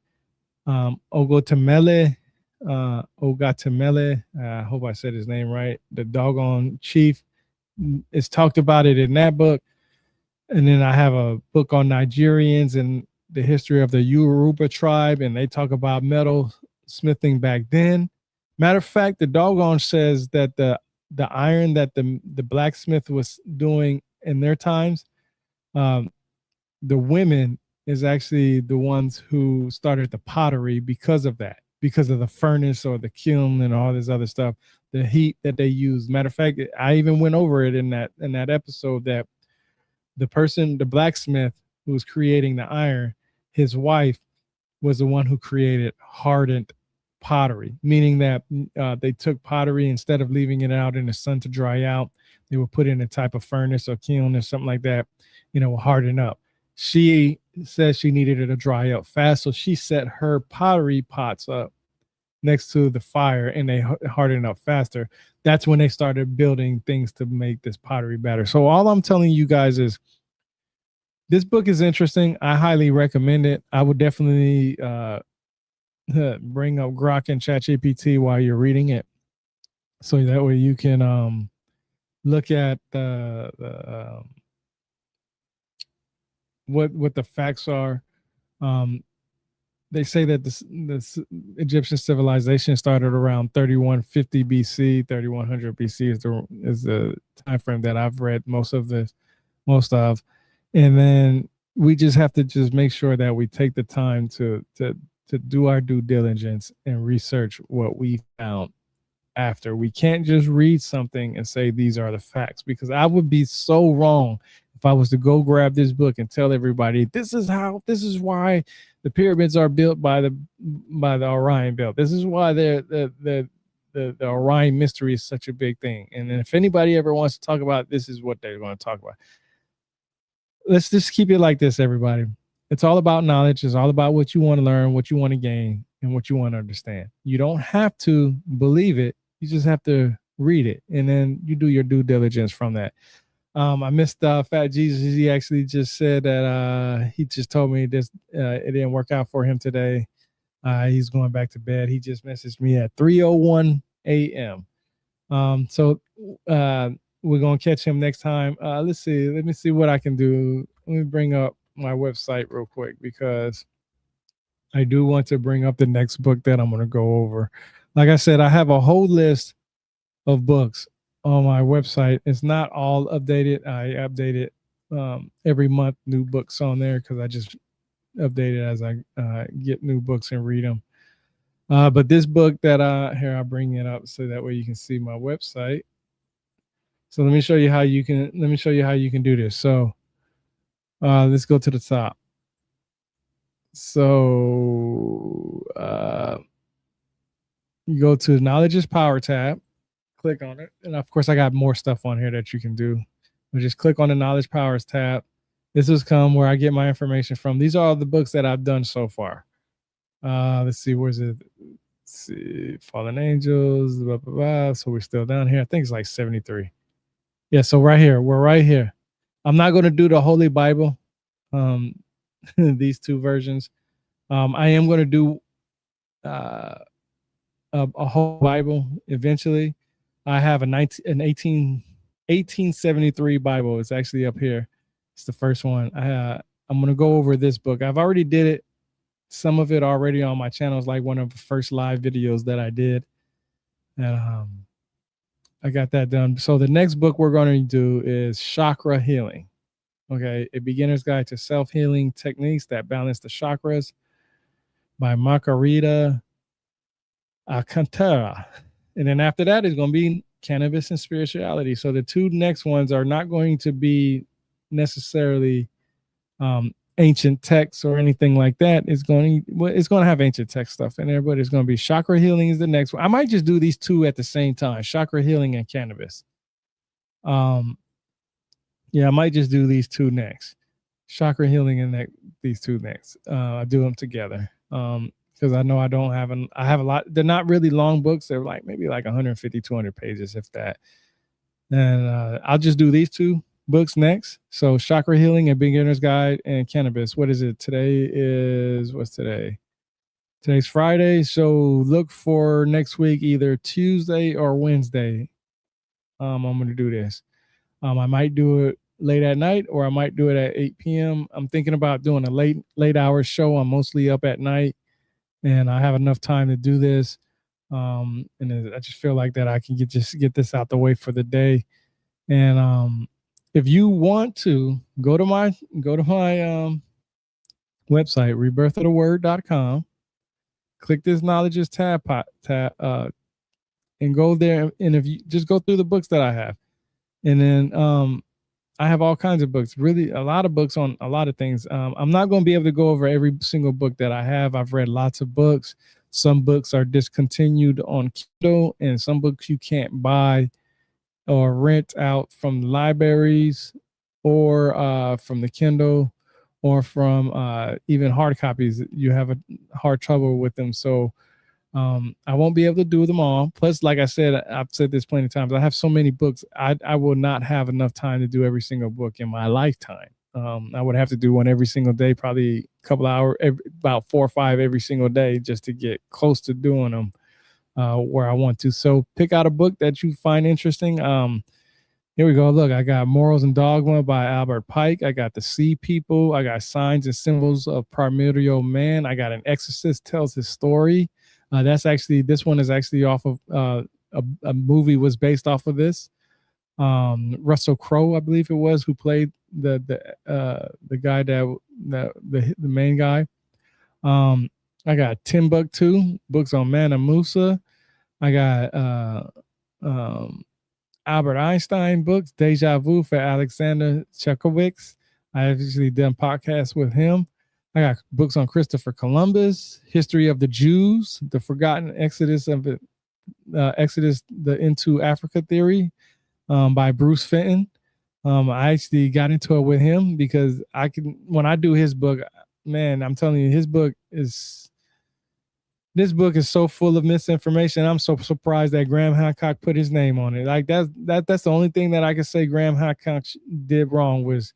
[SPEAKER 1] Ogotamele, I hope I said his name right, the doggone chief, is talked about it in that book. And then I have a book on Nigerians and the history of the Yoruba tribe, and they talk about metal smithing back then. Matter of fact, the doggone says that the iron that the blacksmith was doing in their times, the women is actually the ones who started the pottery because of that, because of the furnace or the kiln and all this other stuff, the heat that they use. Matter of fact, I even went over it in that episode that the blacksmith who was creating the iron, his wife was the one who created hardened pottery, meaning that they took pottery, instead of leaving it out in the sun to dry out, they would put it in a type of furnace or kiln or something like that, harden up. She says she needed it to dry up fast, so she set her pottery pots up next to the fire and they harden up faster. That's when they started building things to make this pottery better. So all I'm telling you guys is this book is interesting. I highly recommend it. I would definitely bring up Grok and ChatGPT while you're reading it, so that way you can look at what the facts are. They say that this Egyptian civilization started around 3150 BC. 3100 BC is the time frame that I've read most of, and then we just have to just make sure that we take the time to do our due diligence and research what we found after. We can't just read something and say these are the facts, because I would be so wrong if I was to go grab this book and tell everybody this is why the pyramids are built by the Orion belt. This is why the Orion mystery is such a big thing. And then if anybody ever wants to talk about it, this is what they're going to talk about. Let's just keep it like this, everybody. It's all about knowledge. It's all about what you want to learn, what you want to gain, and what you want to understand. You don't have to believe it. You just have to read it, and then you do your due diligence from that. I missed Fat Jesus. He actually just said that he just told me this it didn't work out for him today. He's going back to bed. He just messaged me at 3:01 a.m. So we're gonna catch him next time. Let's see. Let me see what I can do. Let me bring up my website real quick, because I do want to bring up the next book that I'm going to go over. Like I said, I have a whole list of books on my website. It's not all updated. I update it every month, new books on there, because I just update it as I get new books and read them. But this book that here, I'll bring it up so that way you can see my website. So let me show you how you can do this. So let's go to the top. So you go to Knowledge is Power tab, click on it. And of course, I got more stuff on here that you can do. But just click on the Knowledge Powers tab. This is where I get my information from. These are all the books that I've done so far. Let's see, where's it? Let's see, Fallen Angels, blah, blah, blah. So we're still down here. I think it's like 73. Yeah, so right here, we're right here. I'm not going to do the Holy Bible, these two versions. I am going to do a whole Bible eventually. I have an 1873 Bible. It's actually up here. It's the first one. I'm going to go over this book. I've already did it. Some of it already on my channel is like one of the first live videos that I did. And I got that done. So the next book we're going to do is Chakra Healing. Okay, A Beginner's Guide to Self-Healing Techniques That Balance the Chakras by Margarita Alcantara. And then after that is going to be Cannabis and Spirituality. So the two next ones are not going to be necessarily ancient texts or anything like that. It's going to have ancient text stuff in there, but it's going to be chakra healing is the next one. I might just do these two at the same time, chakra healing and cannabis. Yeah, I might just do these two next, chakra healing and these two next. I do them together. Because I know I have a lot. They're not really long books. They're like maybe like 150, 200 pages, if that. And I'll just do these two books next. So chakra healing and beginner's guide and cannabis. What is it? What's today? Today's Friday. So look for next week, either Tuesday or Wednesday. I'm going to do this. I might do it late at night, or I might do it at 8 p.m. I'm thinking about doing a late hour show. I'm mostly up at night, and I have enough time to do this. And I just feel like that I can get this out the way for the day. And if you want to go to my website, rebirthoftheword.com, click this knowledges tab, and go there. And if you just go through the books that I have, and then I have all kinds of books, really a lot of books on a lot of things. I'm not going to be able to go over every single book that I have. I've read lots of books. Some books are discontinued on Kindle, and some books you can't buy or rent out from libraries, or from the Kindle, or from even hard copies. You have a hard trouble with them. So I won't be able to do them all. Plus, like I said, I've said this plenty of times, I have so many books, I will not have enough time to do every single book in my lifetime. I would have to do one every single day, probably a couple hours, about 4 or 5 every single day, just to get close to doing them where I want to. So pick out a book that you find interesting. Here we go. Look, I got Morals and Dogma by Albert Pike. I got The Sea People. I got Signs and Symbols of Primordial Man. I got An Exorcist Tells His Story. This one is actually off of a movie was based off of this. Russell Crowe, I believe it was, who played the guy the main guy. I got Timbuktu, books on Manna Musa. I got Albert Einstein books, Deja Vu for Alexander Chekhovich. I actually done podcasts with him. I got books on Christopher Columbus, History of the Jews, The Forgotten Exodus the Into Africa Theory by Bruce Fenton. I actually got into it with him because when I do his book, man, I'm telling you, this book is so full of misinformation. I'm so surprised that Graham Hancock put his name on it. Like that's the only thing that I could say Graham Hancock did wrong, was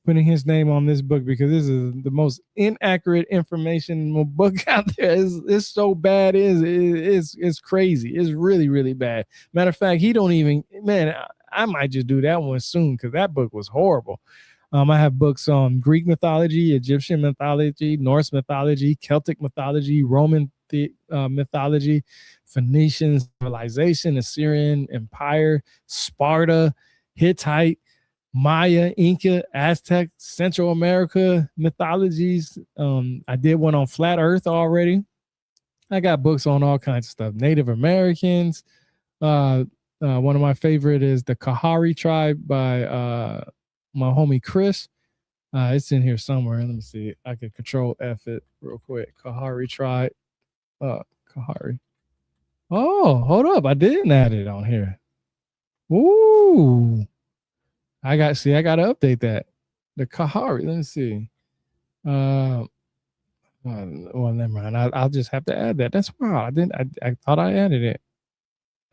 [SPEAKER 1] putting his name on this book, because this is the most inaccurate information book out there. It's so bad. It's crazy. It's really, really bad. Matter of fact, I might just do that one soon, because that book was horrible. I have books on Greek mythology, Egyptian mythology, Norse mythology, Celtic mythology, Roman mythology, Phoenician civilization, Assyrian Empire, Sparta, Hittite, Maya, Inca, Aztec, Central America mythologies. I did one on flat Earth already. I got books on all kinds of stuff. Native Americans. One of my favorite is the Kahari tribe by my homie Chris. It's in here somewhere. Let me see. I can control F it real quick. Kahari tribe. Kahari. Oh, hold up. I didn't add it on here. Ooh. I got to update that. The Kahari. Let me see. Well, never mind. I'll just have to add that. That's wild. I thought I added it.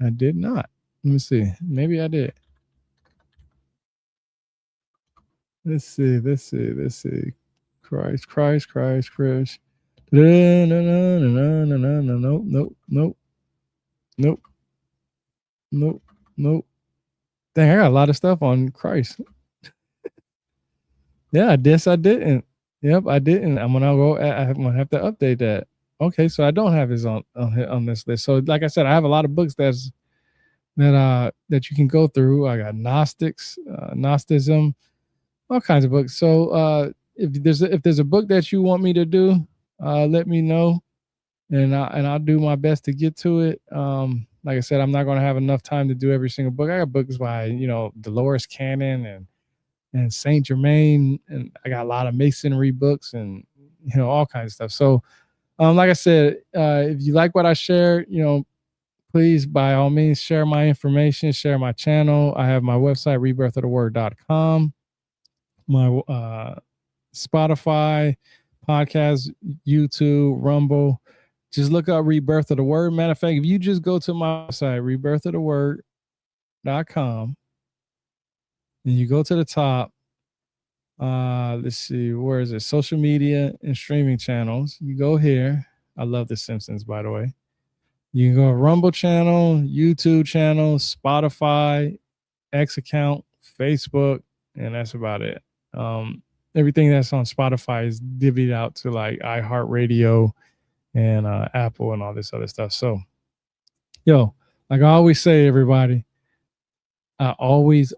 [SPEAKER 1] I did not. Let me see. Maybe I did. Let's see. Christ. Nope. Dang, I got a lot of stuff on Christ. Yeah, I guess I didn't. Yep, I didn't. I'm gonna have to update that. Okay, so I don't have his on this list. So, like I said, I have a lot of books that you can go through. I got Gnosticism, all kinds of books. So, if there's a book that you want me to do, let me know, and I'll do my best to get to it. Like I said, I'm not going to have enough time to do every single book. I got books by Dolores Cannon and Saint Germain, and I got a lot of masonry books and all kinds of stuff. So like I said, if you like what I share, please by all means share my information, share my channel. I have my website, rebirthoftheword.com, my Spotify, podcast, YouTube, Rumble. Just look up Rebirth of the Word. Matter of fact, if you just go to my website, rebirthoftheword.com, and you go to the top, let's see, where is it? Social media and streaming channels. You go here. I love The Simpsons, by the way. You can go Rumble channel, YouTube channel, Spotify, X account, Facebook, and that's about it. Everything that's on Spotify is divvied out to like iHeartRadio and Apple and all this other stuff. So, like I always say, everybody, I always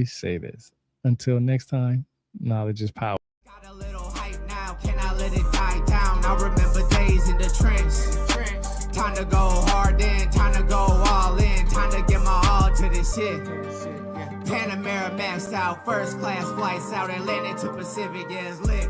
[SPEAKER 1] say this. Until next time, knowledge is power.
[SPEAKER 4] Got a little hype now, can I let it die down? I remember days in the trench. Time to go hard in, time to go all in, time to get my all to this shit. Panamera maxed out, first class flights out Atlantic to Pacific, yeah, it's lit.